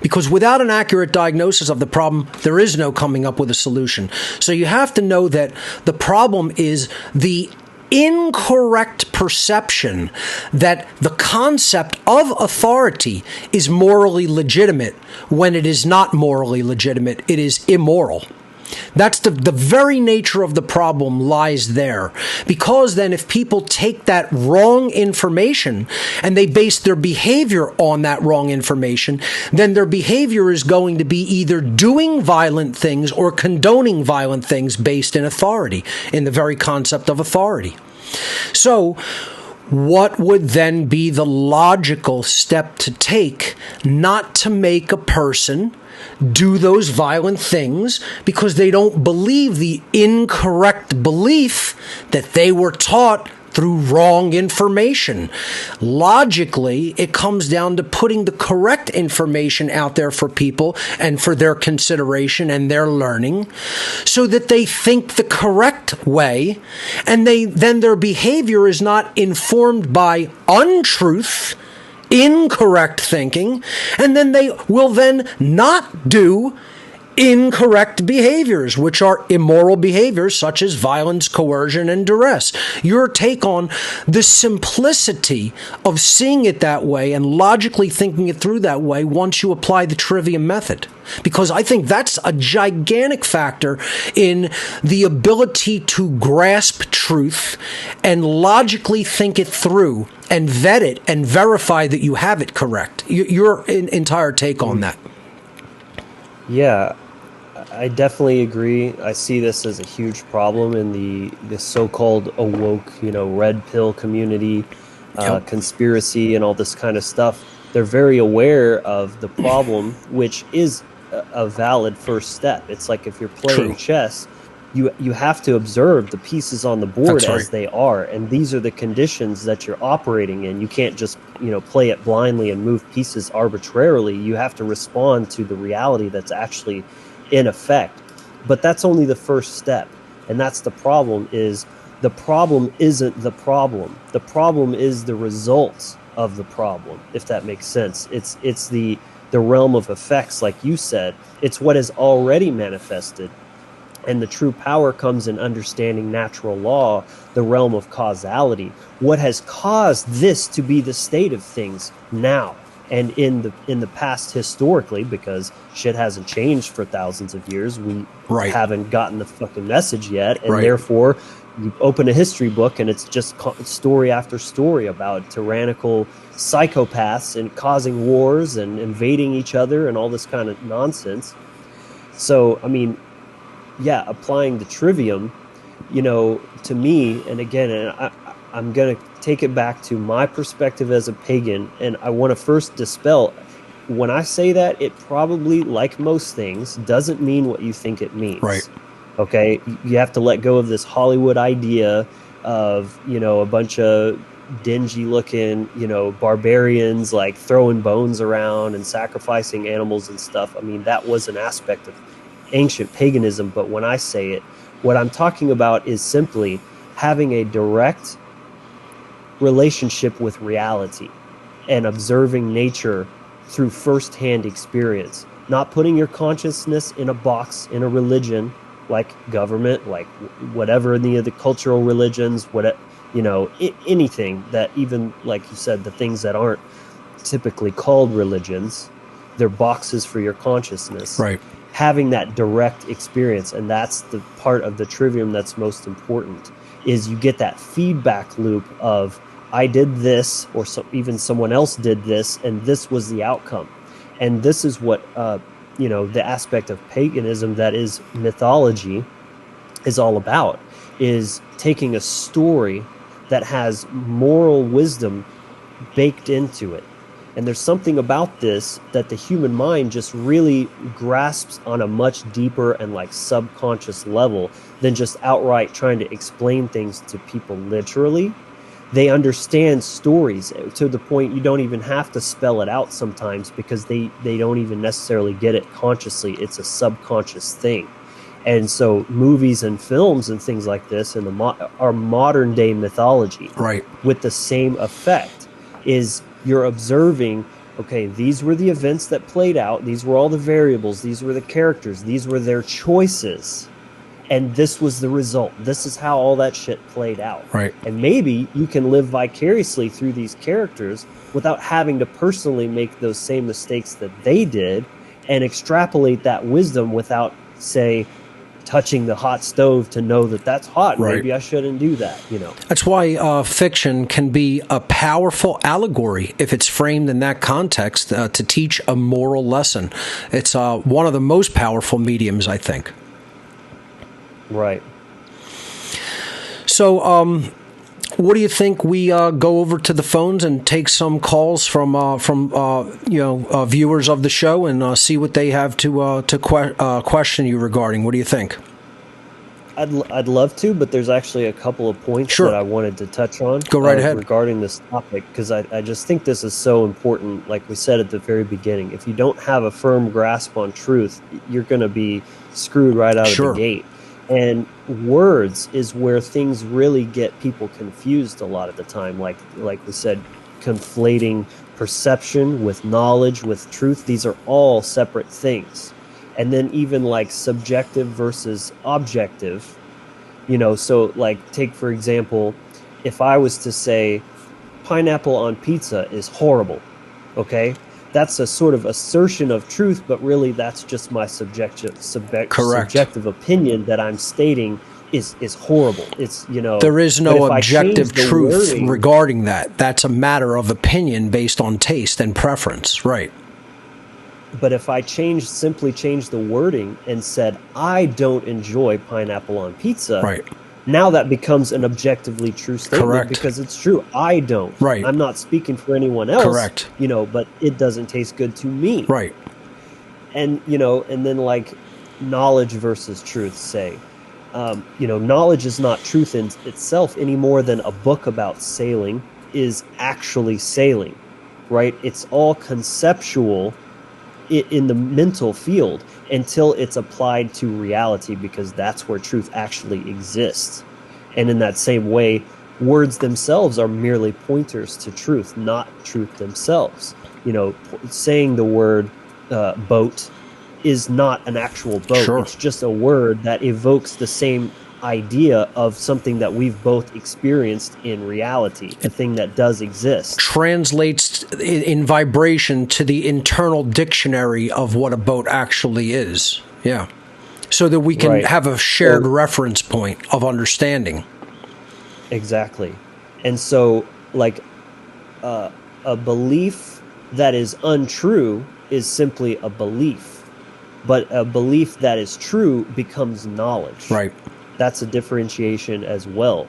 Speaker 3: because without an accurate diagnosis of the problem, there is no coming up with a solution. So you have to know that the problem is the incorrect perception that the concept of authority is morally legitimate when it is not morally legitimate. It is immoral. That's the very nature of the problem lies there. Because then if people take that wrong information and they base their behavior on that wrong information, then their behavior is going to be either doing violent things or condoning violent things based in authority, in the very concept of authority. So, what would then be the logical step to take not to make a person do those violent things because they don't believe the incorrect belief that they were taught through wrong information? Logically, it comes down to putting the correct information out there for people and for their consideration and their learning so that they think the correct way, and then their behavior is not informed by untruth, incorrect thinking, and then they will then not do incorrect behaviors, which are immoral behaviors such as violence, coercion, and duress. Your take on the simplicity of seeing it that way and logically thinking it through that way once you apply the trivium method. Because I think that's a gigantic factor in the ability to grasp truth and logically think it through and vet it and verify that you have it correct. Your entire take on that.
Speaker 4: Yeah, I definitely agree. I see this as a huge problem in the so-called awoke, red pill community, conspiracy and all this kind of stuff. They're very aware of the problem, which is a valid first step. It's like if you're playing chess, you have to observe the pieces on the board as they are, and these are the conditions that you're operating in. You can't just play it blindly and move pieces arbitrarily. You have to respond to the reality that's actually in effect. But that's only the first step, and that's the problem. Is the problem isn't the problem. The problem is the results of the problem, if that makes sense. It's the realm of effects, like you said. It's what is already manifested. And the true power comes in understanding natural law, the realm of causality. What has caused this to be the state of things now and in the past historically, because shit hasn't changed for thousands of years. We haven't gotten the fucking message yet. And therefore, you open a history book and it's just story after story about tyrannical psychopaths and causing wars and invading each other and all this kind of nonsense. So, I mean, yeah, applying the trivium, to me, and again, I'm going to take it back to my perspective as a pagan, and I want to first dispel, when I say that, it probably, like most things, doesn't mean what you think it means. Right. Okay? You have to let go of this Hollywood idea of, a bunch of dingy-looking, barbarians, like, throwing bones around and sacrificing animals and stuff. I mean, that was an aspect of ancient paganism, but when I say it, what I'm talking about is simply having a direct relationship with reality and observing nature through firsthand experience, not putting your consciousness in a box in a religion like government, like whatever any of the cultural religions, anything that, even like you said, the things that aren't typically called religions, they're boxes for your consciousness. Right. Having that direct experience, and that's the part of the trivium that's most important, is you get that feedback loop of, I did this, or even someone else did this, and this was the outcome. And this is what, the aspect of paganism that is mythology is all about, is taking a story that has moral wisdom baked into it. And there's something about this that the human mind just really grasps on a much deeper and like subconscious level than just outright trying to explain things to people literally. They understand stories to the point you don't even have to spell it out sometimes, because they don't even necessarily get it consciously. It's a subconscious thing. And so movies and films and things like this are modern day mythology, right, with the same effect. Is you're observing, okay, these were the events that played out, these were all the variables, these were the characters, these were their choices, And this was the result. This is how all that shit played out.
Speaker 3: Right.
Speaker 4: And maybe you can live vicariously through these characters without having to personally make those same mistakes that they did, and extrapolate that wisdom without, say, touching the hot stove to know that that's hot.
Speaker 3: Right.
Speaker 4: Maybe I shouldn't do that,
Speaker 3: That's why fiction can be a powerful allegory if it's framed in that context to teach a moral lesson. It's one of the most powerful mediums, I think.
Speaker 4: Right.
Speaker 3: So, what do you think we go over to the phones and take some calls from viewers of the show and see what they have to question you regarding? What do you think?
Speaker 4: I'd love to, but there's actually a couple of points that I wanted to touch on.
Speaker 3: Go right ahead.
Speaker 4: Regarding this topic, because I just think this is so important. Like we said at the very beginning, if you don't have a firm grasp on truth, you're going to be screwed right out of the gate. And words is where things really get people confused a lot of the time. Like we said, conflating perception with knowledge, with truth. These are all separate things. And then even like subjective versus objective, so like take, for example, if I was to say pineapple on pizza is horrible, okay? That's a sort of assertion of truth, but really that's just my subjective opinion that I'm stating is horrible. It's,
Speaker 3: there is no objective truth regarding that. That's a matter of opinion based on taste and preference, right?
Speaker 4: But if I simply changed the wording and said, I don't enjoy pineapple on pizza,
Speaker 3: right,
Speaker 4: now that becomes an objectively true statement.
Speaker 3: Correct.
Speaker 4: Because it's true. I don't.
Speaker 3: Right.
Speaker 4: I'm not speaking for anyone else.
Speaker 3: Correct.
Speaker 4: But it doesn't taste good to me.
Speaker 3: Right.
Speaker 4: And, and then like knowledge versus truth, say, knowledge is not truth in itself any more than a book about sailing is actually sailing, right? It's all conceptual in the mental field until it's applied to reality, because that's where truth actually exists. And in that same way, words themselves are merely pointers to truth, not truth themselves. Saying the word boat is not an actual boat.
Speaker 3: Sure.
Speaker 4: It's just a word that evokes the same idea of something that we've both experienced in reality, a thing that does exist.
Speaker 3: Translates in vibration to the internal dictionary of what a boat actually is. Yeah. So that we can have a shared reference point of understanding.
Speaker 4: Exactly. And so, like, a belief that is untrue is simply a belief. But a belief that is true becomes knowledge.
Speaker 3: Right.
Speaker 4: That's a differentiation as well.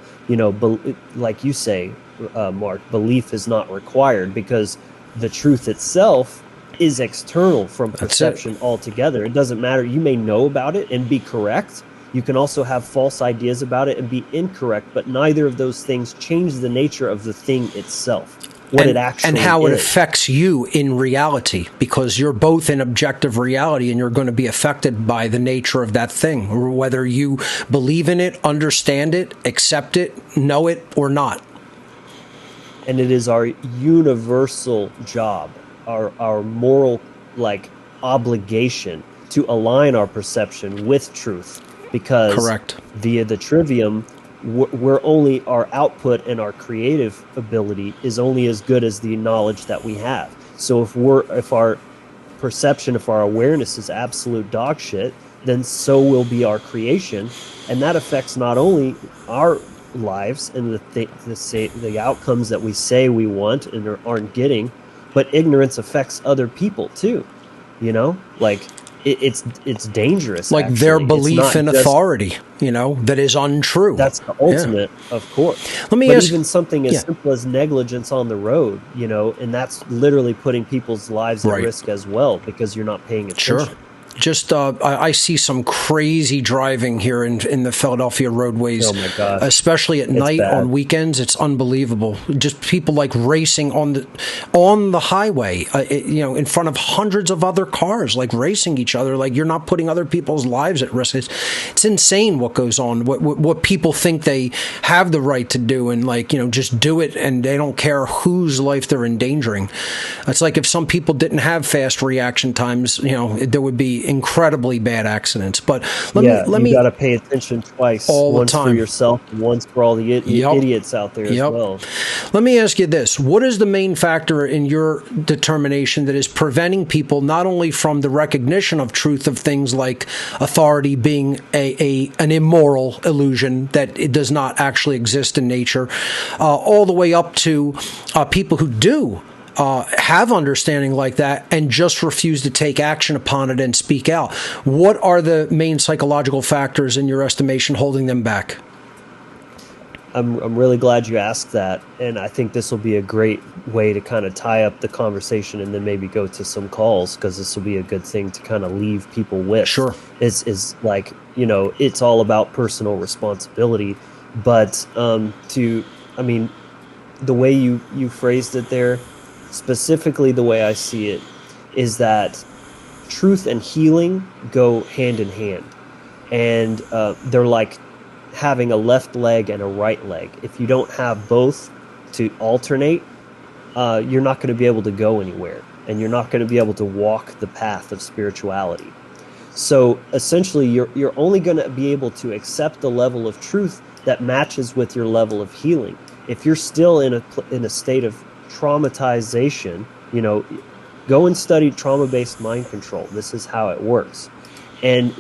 Speaker 4: Like you say, Mark, belief is not required because the truth itself is external from perception altogether. It doesn't matter. You may know about it and be correct. You can also have false ideas about it and be incorrect, but neither of those things change the nature of the thing itself. It actually
Speaker 3: and how
Speaker 4: is.
Speaker 3: It affects you in reality, because you're both in objective reality and you're going to be affected by the nature of that thing, or whether you believe in it, understand it, accept it, know it, or not.
Speaker 4: And it is our universal job, our moral obligation to align our perception with truth, because via the trivium, we're only, our output and our creative ability is only as good as the knowledge that we have. So if our perception, if our awareness is absolute dog shit, then so will be our creation, and that affects not only our lives and the outcomes that we say we want and aren't getting, but ignorance affects other people too. It's dangerous.
Speaker 3: Like
Speaker 4: actually.
Speaker 3: Their belief in authority, that is untrue.
Speaker 4: That's the ultimate, of course.
Speaker 3: Let me ask,
Speaker 4: even something as simple as negligence on the road, and that's literally putting people's lives at risk as well, because you're not paying attention.
Speaker 3: Sure. Just, I see some crazy driving here in the Philadelphia roadways.
Speaker 4: Oh my God.
Speaker 3: Especially at night, on weekends. It's unbelievable. Just people racing on the highway, in front of hundreds of other cars, racing each other. You're not putting other people's lives at risk. It's insane what goes on. What people think they have the right to do, and just do it, and they don't care whose life they're endangering. It's like if some people didn't have fast reaction times, there would be incredibly bad accidents. But
Speaker 4: you
Speaker 3: let me
Speaker 4: got to pay attention twice,
Speaker 3: all the
Speaker 4: once
Speaker 3: time
Speaker 4: for yourself and once for all the idiots out there as well.
Speaker 3: Let me ask you this. What is the main factor in your determination that is preventing people not only from the recognition of truth of things like authority being an immoral illusion that it does not actually exist in nature, all the way up to people who do have understanding like that and just refuse to take action upon it and speak out? What are the main psychological factors in your estimation holding them back?
Speaker 4: I'm really glad you asked that, and I think this will be a great way to kind of tie up the conversation and then maybe go to some calls, because this will be a good thing to kind of leave people with.
Speaker 3: Sure.
Speaker 4: Is like, it's all about personal responsibility, but the way you phrased it there, specifically the way I see it, is that truth and healing go hand in hand, and they're like having a left leg and a right leg. If you don't have both to alternate, you're not going to be able to go anywhere, and you're not going to be able to walk the path of spirituality. So essentially, you're only going to be able to accept the level of truth that matches with your level of healing. If you're still in a state of traumatization, go and study trauma-based mind control. This is how it works. And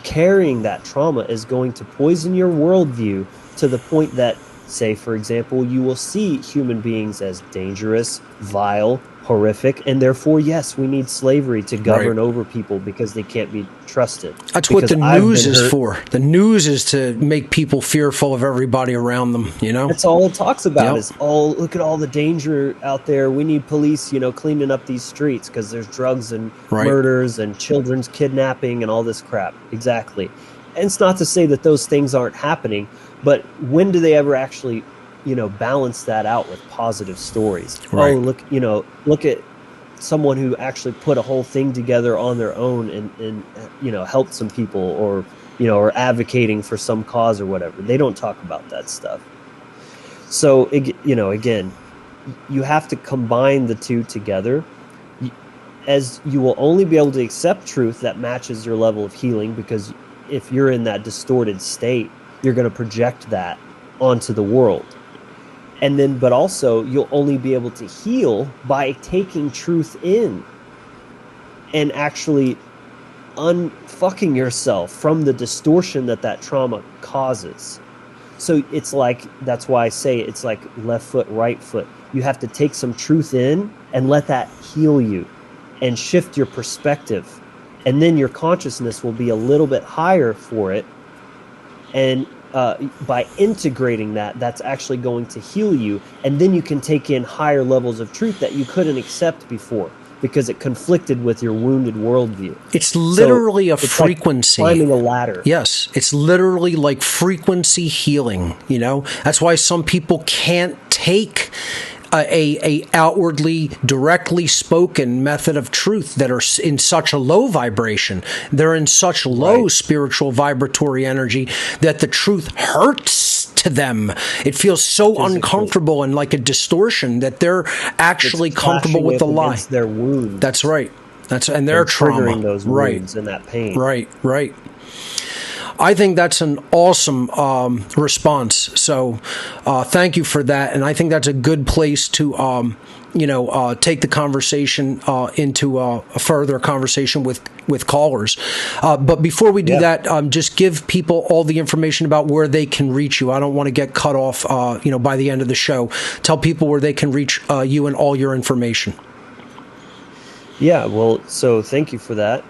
Speaker 4: carrying that trauma is going to poison your worldview to the point that, say, for example, you will see human beings as dangerous, vile, horrific, and therefore, yes, we need slavery to govern over people because they can't be trusted.
Speaker 3: That's what the news is for. The news is to make people fearful of everybody around them,
Speaker 4: That's all it talks about is, look at all the danger out there. We need police, cleaning up these streets because there's drugs and murders and children's kidnapping and all this crap. Exactly. And it's not to say that those things aren't happening, but when do they ever actually balance that out with positive stories?
Speaker 3: Right.
Speaker 4: Oh, look at someone who actually put a whole thing together on their own and helped some people, or or advocating for some cause or whatever. They don't talk about that stuff. So again, you have to combine the two together, as you will only be able to accept truth that matches your level of healing, because if you're in that distorted state, you're going to project that onto the world. And then, but also, you'll only be able to heal by taking truth in and actually unfucking yourself from the distortion that trauma causes. So it's like, that's why I say it's like left foot, right foot. You have to take some truth in and let that heal you and shift your perspective. And then your consciousness will be a little bit higher for it. And by integrating that's actually going to heal you, and then you can take in higher levels of truth that you couldn't accept before because it conflicted with your wounded worldview.
Speaker 3: It's literally a frequency.
Speaker 4: Like climbing a ladder.
Speaker 3: Yes, it's literally like frequency healing. That's why some people can't take a outwardly, directly spoken method of truth that are in such a low vibration. They're in such low spiritual vibratory energy that the truth hurts to them. It feels so uncomfortable and like a distortion that they're actually comfortable with the lie.
Speaker 4: Their wound.
Speaker 3: That's right. And their trauma.
Speaker 4: Triggering those wounds and that pain.
Speaker 3: Right. I think that's an awesome response. So thank you for that. And I think that's a good place to, take the conversation into a further conversation with callers. But before we do that, just give people all the information about where they can reach you. I don't want to get cut off, by the end of the show. Tell people where they can reach you and all your information.
Speaker 4: Yeah, well, so thank you for that.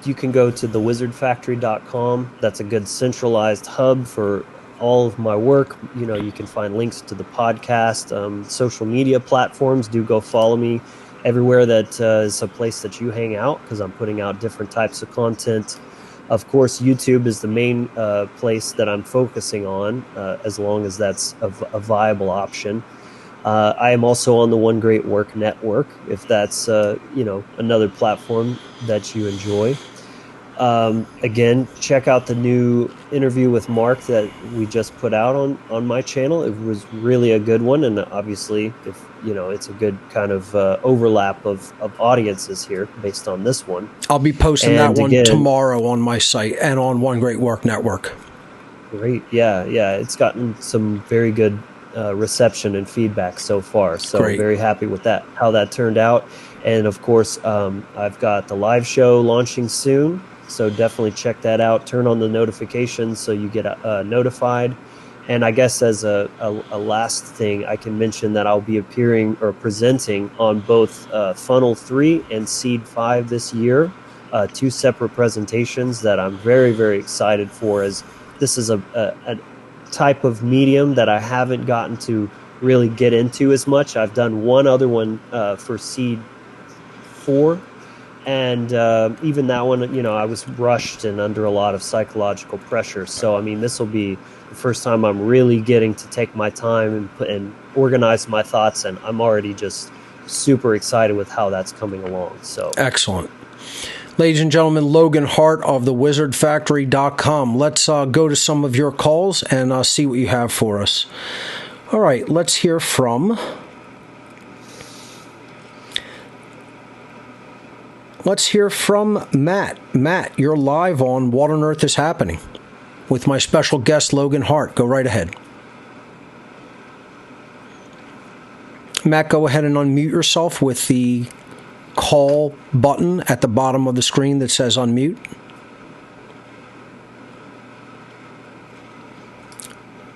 Speaker 4: You can go to thewizardfactory.com. That's a good centralized hub for all of my work. You can find links to the podcast, social media platforms. Do go follow me everywhere that is a place that you hang out, because I'm putting out different types of content. Of course, YouTube is the main place that I'm focusing on, as long as that's a viable option. I am also on the One Great Work Network, if that's another platform that you enjoy. Again, check out the new interview with Mark that we just put out on my channel. It was really a good one, and obviously, if it's a good kind of overlap of audiences here based on this one.
Speaker 3: I'll be posting that one tomorrow on my site and on One Great Work Network.
Speaker 4: Great, yeah, it's gotten some very good reception and feedback so far. So
Speaker 3: Great.
Speaker 4: Very happy with that, how that turned out. And of course, I've got the live show launching soon. So definitely check that out. Turn on the notifications so you get notified. And I guess as a last thing, I can mention that I'll be appearing or presenting on both Funnel 3 and Seed 5 this year. 2 separate presentations that I'm very, very excited for, as this is a type of medium that I haven't gotten to really get into as much. I've done one other one for Seed 4. And even that one, I was rushed and under a lot of psychological pressure. So, I mean, this will be the first time I'm really getting to take my time and organize my thoughts. And I'm already just super excited with how that's coming along. So
Speaker 3: excellent. Ladies and gentlemen, Logan Hart of thewizardfactory.com. Let's go to some of your calls and see what you have for us. All right, let's hear from... Let's hear from Matt. Matt, you're live on What on Earth is Happening with my special guest, Logan Hart. Go right ahead. Matt, go ahead and unmute yourself with the call button at the bottom of the screen that says unmute.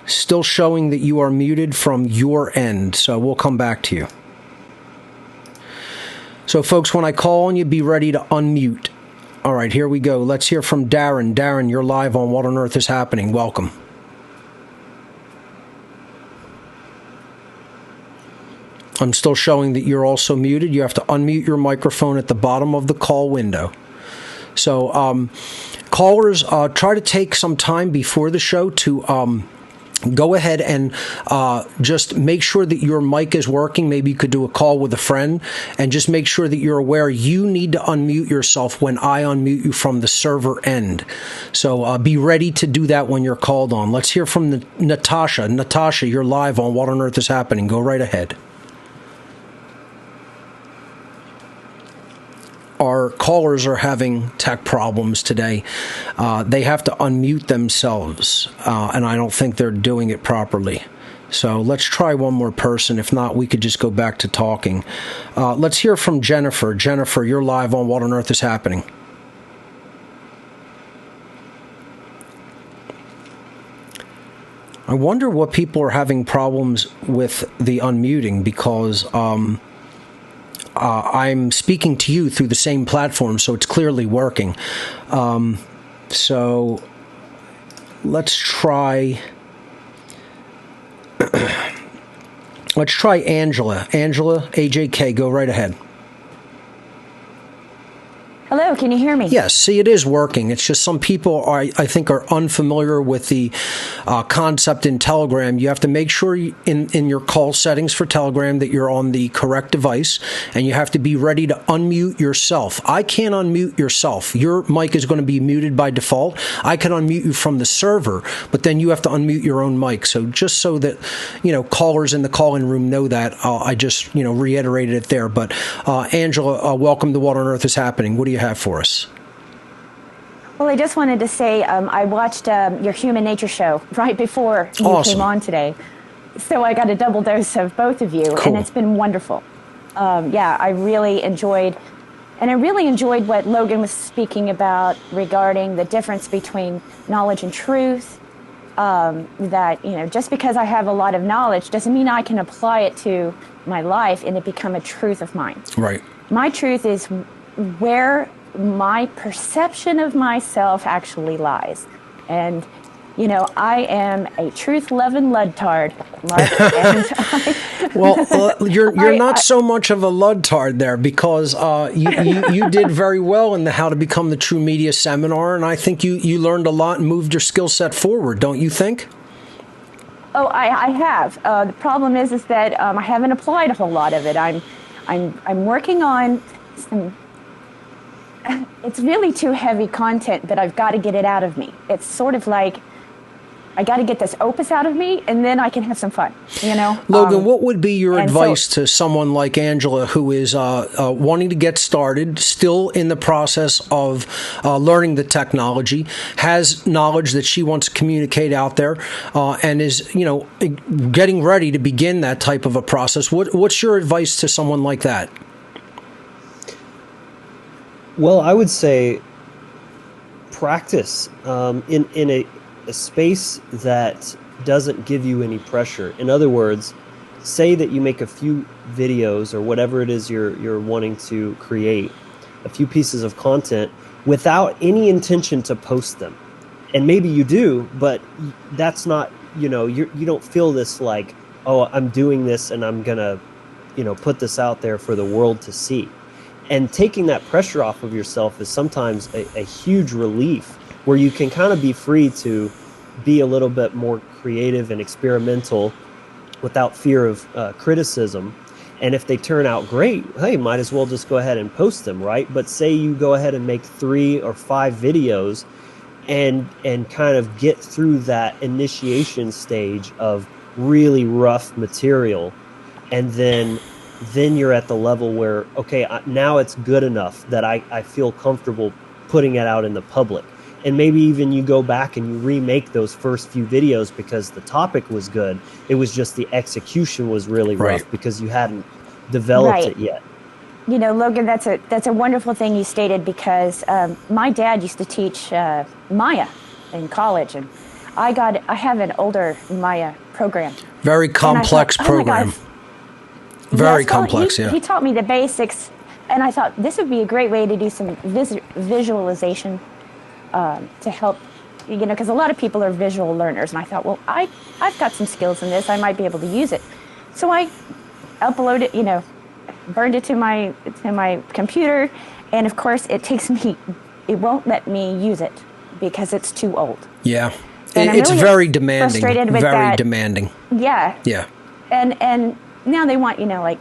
Speaker 3: Still showing that you are muted from your end, so we'll come back to you. So, folks, when I call on you, be ready to unmute. All right, here we go. Let's hear from Darren. Darren, you're live on What on Earth is Happening. Welcome. I'm still showing that you're also muted. You have to unmute your microphone at the bottom of the call window. So, callers, try to take some time before the show to... go ahead and just make sure that your mic is working. Maybe you could do a call with a friend and just make sure that you're aware you need to unmute yourself when I unmute you from the server end. So be ready to do that when you're called on. Let's hear from Natasha. Natasha, you're live on What on Earth is Happening. Go right ahead. Our callers are having tech problems today. They have to unmute themselves, and I don't think they're doing it properly. So let's try one more person. If not, we could just go back to talking. Let's hear from Jennifer. Jennifer, you're live on What on Earth is Happening. I wonder what people are having problems with the unmuting, because... I'm speaking to you through the same platform, so it's clearly working. So let's try. Let's try Angela. Angela, AJK, go right ahead.
Speaker 5: Hello, can you hear me?
Speaker 3: Yes, see, it is working. It's just some people, I think, are unfamiliar with the concept in Telegram. You have to make sure in your call settings for Telegram that you're on the correct device, and you have to be ready to unmute yourself. I can't unmute yourself. Your mic is going to be muted by default. I can unmute you from the server, but then you have to unmute your own mic. So just so that, callers in the call-in room know that, I just, reiterated it there. But Angela, welcome to What on Earth is Happening. What do you have for us?
Speaker 5: Well, I just wanted to say I watched your Human Nature show right before you came on today. So I got a double dose of both of you,
Speaker 3: cool.
Speaker 5: And it's been wonderful. I really enjoyed what Logan was speaking about regarding the difference between knowledge and truth. That, just because I have a lot of knowledge doesn't mean I can apply it to my life and it become a truth of mine.
Speaker 3: Right.
Speaker 5: My truth is where my perception of myself actually lies. And, I am a truth-loving ludtard, Mark.
Speaker 3: Well, you're not so much of a ludtard there, because you did very well in the How to Become the True Media seminar, and I think you learned a lot and moved your skill set forward, don't you think?
Speaker 5: Oh, I have. The problem is that I haven't applied a whole lot of it. I'm working on some it's really too heavy content, but I've got to get it out of me. It's sort of like, I got to get this opus out of me, and then I can have some fun, you know?
Speaker 3: Logan, what would be your advice to someone like Angela who is wanting to get started, still in the process of learning the technology, has knowledge that she wants to communicate out there, and is, getting ready to begin that type of a process? What's your advice to someone like that?
Speaker 4: Well, I would say practice in a space that doesn't give you any pressure. In other words, say that you make a few videos or whatever it is you're wanting to create, a few pieces of content without any intention to post them. And maybe you do, but that's not, you don't feel this like, oh, I'm doing this and I'm gonna, put this out there for the world to see. And taking that pressure off of yourself is sometimes a huge relief, where you can kind of be free to be a little bit more creative and experimental without fear of criticism. And if they turn out great, hey, might as well just go ahead and post them, right? But say you go ahead and make 3 or 5 videos and kind of get through that initiation stage of really rough material, and then you're at the level where, okay, now it's good enough that I feel comfortable putting it out in the public. And maybe even you go back and you remake those first few videos because the topic was good. It was just the execution was really rough because you hadn't developed it yet.
Speaker 5: Logan, that's a wonderful thing you stated, because my dad used to teach Maya in college, and I have an older Maya program.
Speaker 3: Very complex program. Very complex,
Speaker 5: He taught me the basics, and I thought this would be a great way to do some visualization to help, because a lot of people are visual learners. And I thought, well, I've got some skills in this. I might be able to use it. So I uploaded it, burned it to my computer. And of course, it won't let me use it because it's too old.
Speaker 3: Yeah.
Speaker 5: And
Speaker 3: it's
Speaker 5: really
Speaker 3: very demanding.
Speaker 5: Frustrated with
Speaker 3: very
Speaker 5: that.
Speaker 3: demanding.
Speaker 5: Yeah.
Speaker 3: Yeah.
Speaker 5: And now they want, like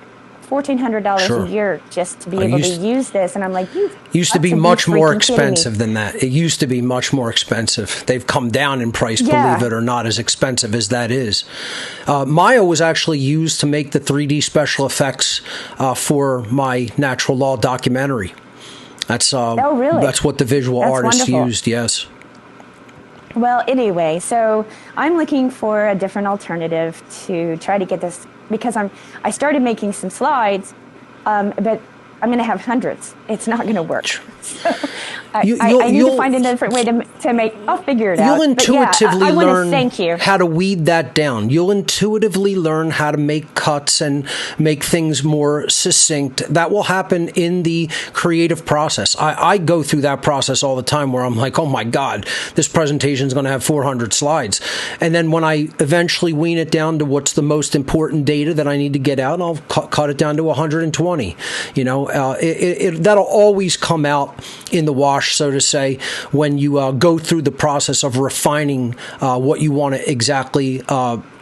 Speaker 5: $1,400 a year just to be able to use this. And I'm like,
Speaker 3: used to be much more expensive than that. It used to be much more expensive. They've come down in price, believe it or not, as expensive as that is. Maya was actually used to make the 3D special effects for my natural law documentary. That's
Speaker 5: really?
Speaker 3: That's what the visual artists used, yes.
Speaker 5: Well, anyway, so I'm looking for a different alternative to try to get this, because I started making some slides, but I'm going to have hundreds. It's not going to work. So I need to find a different way to make. I'll figure it out.
Speaker 3: You'll intuitively learn
Speaker 5: thank you.
Speaker 3: how to weed that down. You'll intuitively learn how to make cuts and make things more succinct. That will happen in the creative process. I go through that process all the time, where I'm like, oh my God, this presentation is going to have 400 slides. And then when I eventually wean it down to what's the most important data that I need to get out, I'll cut it down to 120. That'll always come out in the wash, so to say, when you go through the process of refining what you want to exactly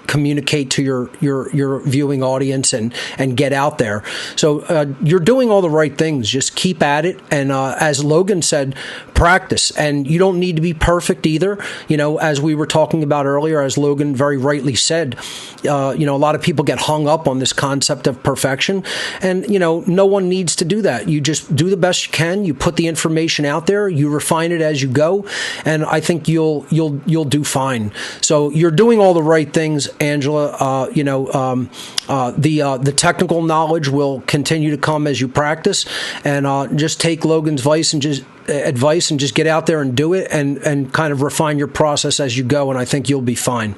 Speaker 3: communicate to your viewing audience and get out there. So you're doing all the right things. Just keep at it. And as Logan said, practice. And you don't need to be perfect either. As we were talking about earlier, as Logan very rightly said, a lot of people get hung up on this concept of perfection. And, no one needs to do that. You just do the best you can. You put the information out there. You refine it as you go. And I think you'll do fine. So you're doing all the right things, Angela. The technical knowledge will continue to come as you practice, and just take Logan's advice and just get out there and do it, and kind of refine your process as you go, and I think you'll be fine.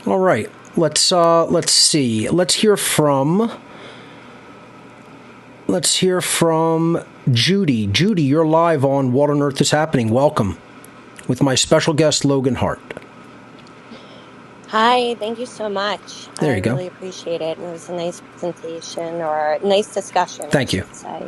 Speaker 3: All right, let's see. Let's hear from Judy. Judy, you're live on What on Earth is Happening. Welcome, with my special guest Logan Hart.
Speaker 6: Hi, thank you so much.
Speaker 3: There you go.
Speaker 6: I really appreciate it. It was a nice presentation, or a nice discussion.
Speaker 3: Thank you.
Speaker 6: Say.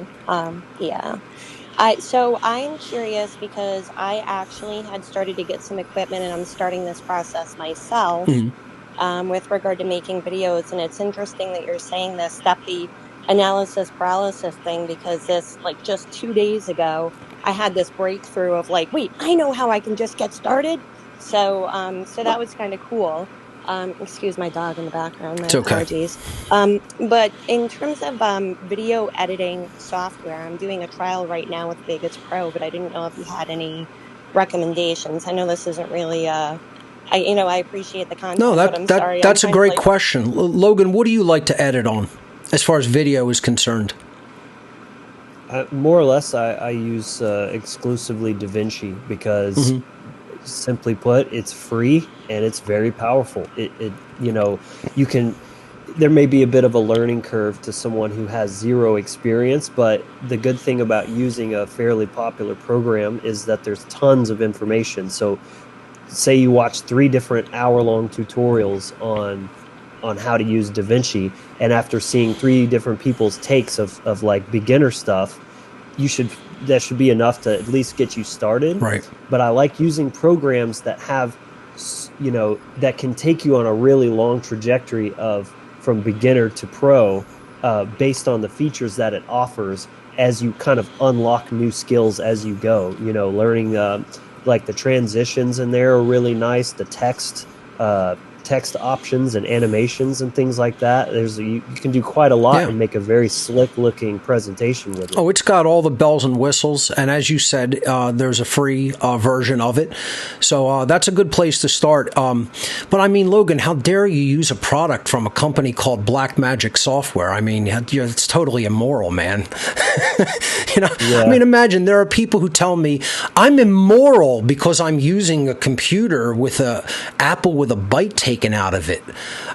Speaker 6: So I'm curious, because I actually had started to get some equipment, and I'm starting this process myself with regard to making videos. And it's interesting that you're saying this, that the analysis paralysis thing, because this, like, just 2 days ago, I had this breakthrough of like, wait, I know how I can just get started. So, so that was kind of cool. Excuse my dog in the background. My
Speaker 3: It's okay.
Speaker 6: apologies. But in terms of video editing software, I'm doing a trial right now with Vegas Pro, but I didn't know if you had any recommendations. I know this isn't really, I appreciate the content,
Speaker 3: No,
Speaker 6: but I'm sorry.
Speaker 3: that's
Speaker 6: I'm
Speaker 3: a
Speaker 6: kind of
Speaker 3: great
Speaker 6: like,
Speaker 3: question. Logan, what do you like to edit on as far as video is concerned?
Speaker 4: More or less, I use exclusively DaVinci because, simply put, it's free and it's very powerful. You can. There may be a bit of a learning curve to someone who has zero experience, but the good thing about using a fairly popular program is that there's tons of information. So, say you watch 3 different hour-long tutorials on how to use DaVinci, and after seeing 3 different people's takes of like beginner stuff, that should be enough to at least get you started.
Speaker 3: Right.
Speaker 4: But I like using programs that have, that can take you on a really long trajectory from beginner to pro, based on the features that it offers as you kind of unlock new skills as you go. Learning like the transitions in there are really nice. The text options and animations and things like that. You can do quite a lot and make a very slick looking presentation with it.
Speaker 3: Oh, it's got all the bells and whistles, and as you said, there's a free version of it, so that's a good place to start. But I mean, Logan, how dare you use a product from a company called Black Magic Software? I mean, it's totally immoral, man. I mean, imagine there are people who tell me I'm immoral because I'm using a computer with a Apple with a byte taken out of it.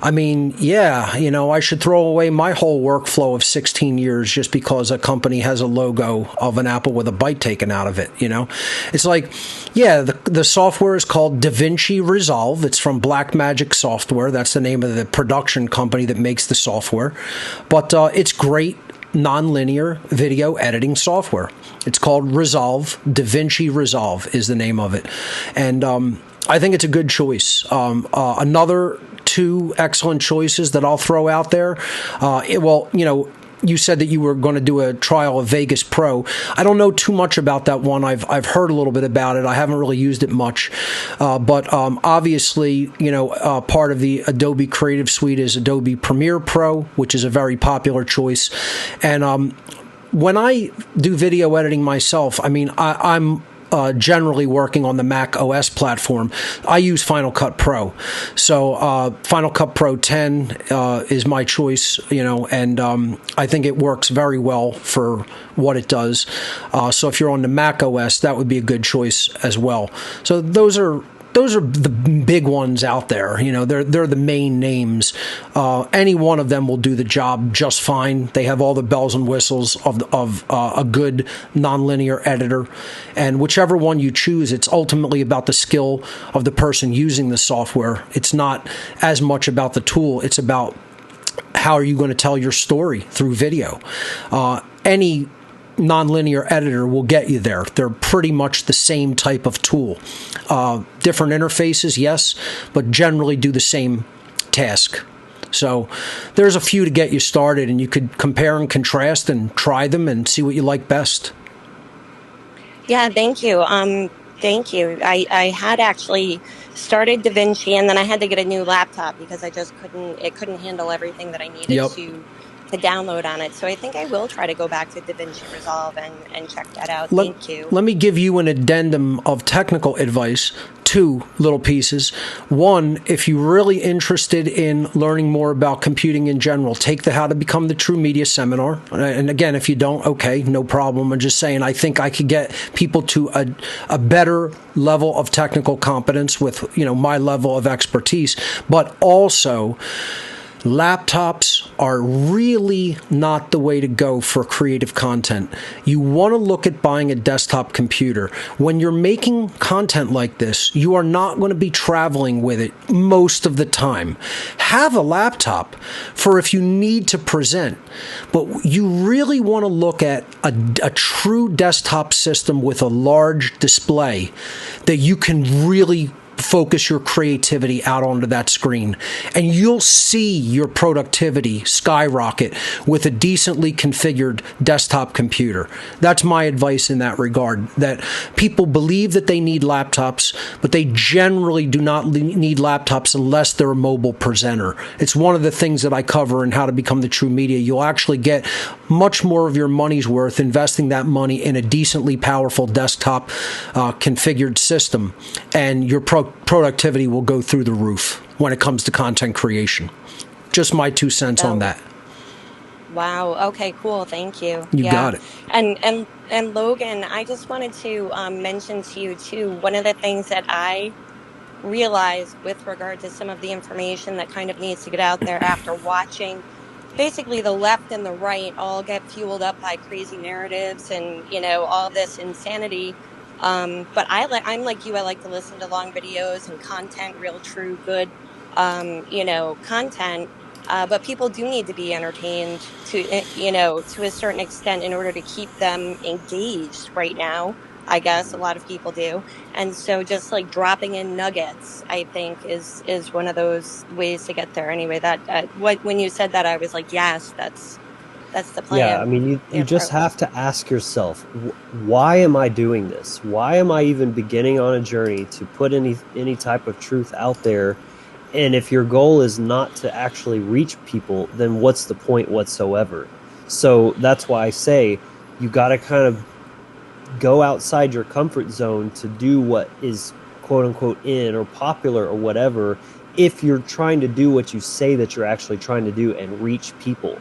Speaker 3: I mean, I should throw away my whole workflow of 16 years just because a company has a logo of an Apple with a byte taken out of it. It's like, the software is called DaVinci Resolve. It's from Blackmagic Software. That's the name of the production company that makes the software. But it's great nonlinear video editing software. It's called Resolve. DaVinci Resolve is the name of it. And I think it's a good choice. Another 2 excellent choices that I'll throw out there. You said that you were going to do a trial of Vegas Pro. I don't know too much about that one. I've heard a little bit about it. I haven't really used it much. But obviously, part of the Adobe Creative Suite is Adobe Premiere Pro, which is a very popular choice. And when I do video editing myself, I mean, I'm generally working on the Mac OS platform. I use Final Cut Pro. So Final Cut Pro 10 is my choice, and I think it works very well for what it does. So if you're on the Mac OS, that would be a good choice as well. So those are the big ones out there. They're the main names. Any one of them will do the job just fine. They have all the bells and whistles of a good nonlinear editor. And whichever one you choose, it's ultimately about the skill of the person using the software. It's not as much about the tool. It's about how are you going to tell your story through video. Any nonlinear editor will get you there. They're pretty much the same type of tool. Different interfaces, yes, but generally do the same task. So there's a few to get you started, and you could compare and contrast and try them and see what you like best.
Speaker 6: Yeah, thank you. Thank you. I had actually started DaVinci, and then I had to get a new laptop because it couldn't handle everything that I needed to download on it. So I think I will try to go back to DaVinci Resolve and check that out. Thank you.
Speaker 3: Let me give you an addendum of technical advice. 2 little pieces. 1, if you're really interested in learning more about computing in general, take the How to Become the True Media seminar. And again, if you don't, okay, no problem. I'm just saying I think I could get people to a better level of technical competence with, my level of expertise. But also, laptops are really not the way to go for creative content. You want to look at buying a desktop computer. When you're making content like this, you are not going to be traveling with it most of the time. Have a laptop for if you need to present, but you really want to look at a true desktop system with a large display that you can really focus your creativity out onto that screen. And you'll see your productivity skyrocket with a decently configured desktop computer. That's my advice in that regard, that people believe that they need laptops, but they generally do not need laptops unless they're a mobile presenter. It's one of the things that I cover in How to Become the True Media. You'll actually get much more of your money's worth investing that money in a decently powerful desktop configured system, and your productivity will go through the roof when it comes to content creation. Just my 2 cents on that.
Speaker 6: Wow. Okay, cool. Thank you.
Speaker 3: You got it.
Speaker 6: And Logan, I just wanted to mention to you too, one of the things that I realized with regard to some of the information that kind of needs to get out there after watching basically the left and the right all get fueled up by crazy narratives and, all this insanity. But I'm like you, I like to listen to long videos and content, real, true, good, content. But people do need to be entertained to a certain extent in order to keep them engaged right now. I guess a lot of people do. And so just like dropping in nuggets, I think is one of those ways to get there. Anyway, when you said that, I was like, yes, that's the plan.
Speaker 4: Yeah, I mean, you just have to ask yourself, why am I doing this? Why am I even beginning on a journey to put any type of truth out there? And if your goal is not to actually reach people, then what's the point whatsoever? So that's why I say you got to kind of go outside your comfort zone to do what is quote unquote in or popular or whatever, if you're trying to do what you say that you're actually trying to do and reach people.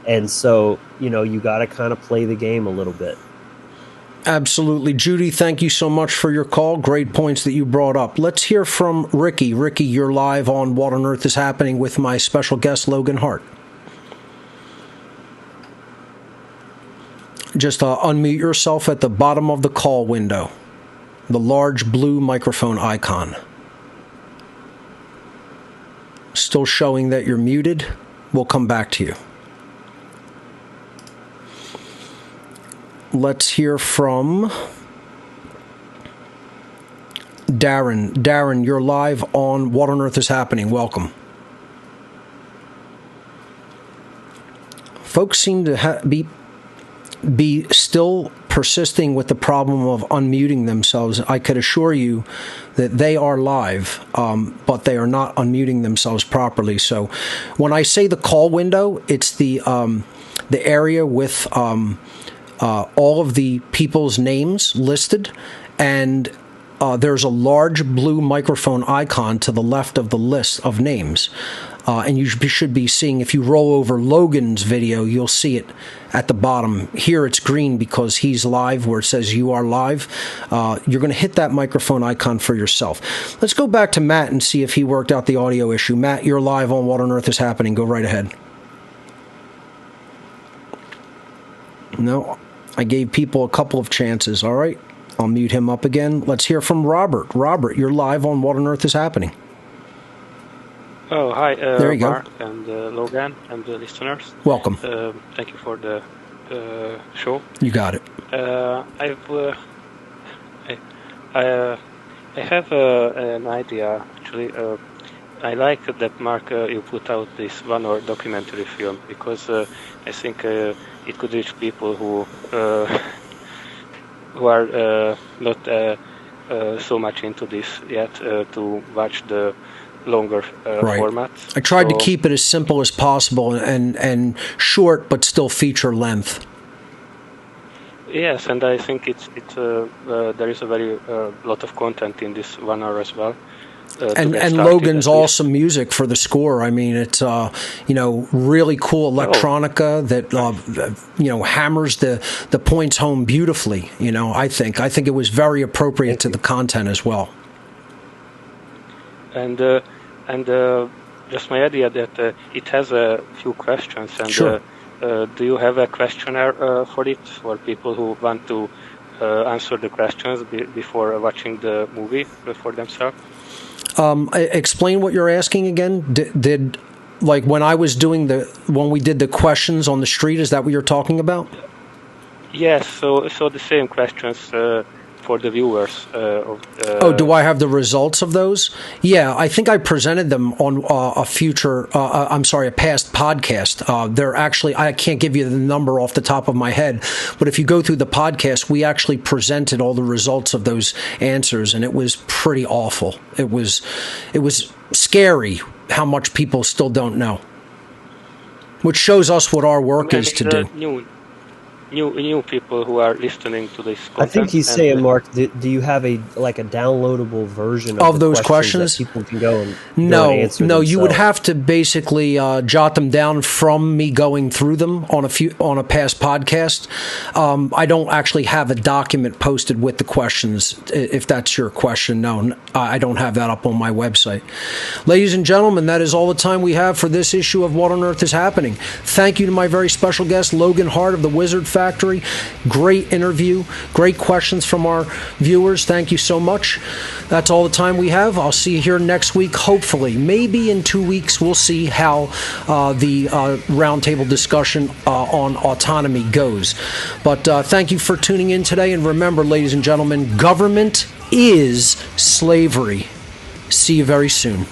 Speaker 4: And so, you got to kind of play the game a little bit.
Speaker 3: Absolutely. Judy, thank you so much for your call. Great points that you brought up. Let's hear from Ricky. Ricky, you're live on What on Earth is Happening with my special guest, Logan Hart. Just unmute yourself at the bottom of the call window, the large blue microphone icon. Still showing that you're muted. We'll come back to you. Let's hear from Darren. Darren, you're live on What on Earth is Happening. Welcome. Folks seem to be still persisting with the problem of unmuting themselves. I could assure you that they are live, but they are not unmuting themselves properly. So when I say the call window, it's the area with all of the people's names listed, and there's a large blue microphone icon to the left of the list of names. And you should be seeing, if you roll over Logan's video, you'll see it at the bottom. Here it's green because he's live, where it says you are live. You're going to hit that microphone icon for yourself. Let's go back to Matt and see if he worked out the audio issue. Matt, you're live on What on Earth is Happening. Go right ahead. No, I gave people a couple of chances. All right, I'll mute him up again. Let's hear from Robert. Robert, you're live on What on Earth is Happening.
Speaker 7: Oh, hi,
Speaker 3: there you
Speaker 7: Mark
Speaker 3: go.
Speaker 7: and Logan and the listeners.
Speaker 3: Welcome.
Speaker 7: Thank you for the show.
Speaker 3: You got it.
Speaker 7: I have an idea, actually. I like that, Mark, you put out this 1 hour documentary film, because I think it could reach people who are not so much into this yet, to watch the longer format.
Speaker 3: I tried to keep it as simple as possible and short, but still feature length.
Speaker 7: Yes, and I think there is a very lot of content in this 1 hour as well.
Speaker 3: And Logan's awesome music for the score. I mean, it's really cool electronica that hammers the points home beautifully. I think it was very appropriate to the content as well.
Speaker 7: And just my idea that it has a few questions, and
Speaker 3: sure.
Speaker 7: Do you have a questionnaire for it, for people who want to answer the questions before watching the movie for themselves?
Speaker 3: Explain what you're asking again. Did like when we did the questions on the street? Is that what you're talking about?
Speaker 7: Yes. So the same questions for for the viewers.
Speaker 3: Do I have the results of those? Yeah, I think I presented them on a past podcast. They're actually, I can't give you the number off the top of my head, but if you go through the podcast, we actually presented all the results of those answers, and it was pretty awful. It was scary how much people still don't know, which shows us what our work is to do.
Speaker 7: New people who are listening to this content.
Speaker 4: I think he's saying, Mark, do you have a downloadable version of
Speaker 3: those questions
Speaker 4: that people can go and
Speaker 3: No,
Speaker 4: answer themselves?
Speaker 3: you would have to basically jot them down from me going through them on a past podcast. I don't actually have a document posted with the questions. If that's your question, no, I don't have that up on my website. Ladies and gentlemen, that is all the time we have for this issue of What on Earth is Happening. Thank you to my very special guest, Logan Hart of the Wizard Factory. Great interview, great questions from our viewers. Thank you so much. That's all the time we have. I'll see you here next week, hopefully. Maybe in 2 weeks, we'll see how the roundtable discussion on autonomy goes. But thank you for tuning in today. And remember, ladies and gentlemen, government is slavery. See you very soon.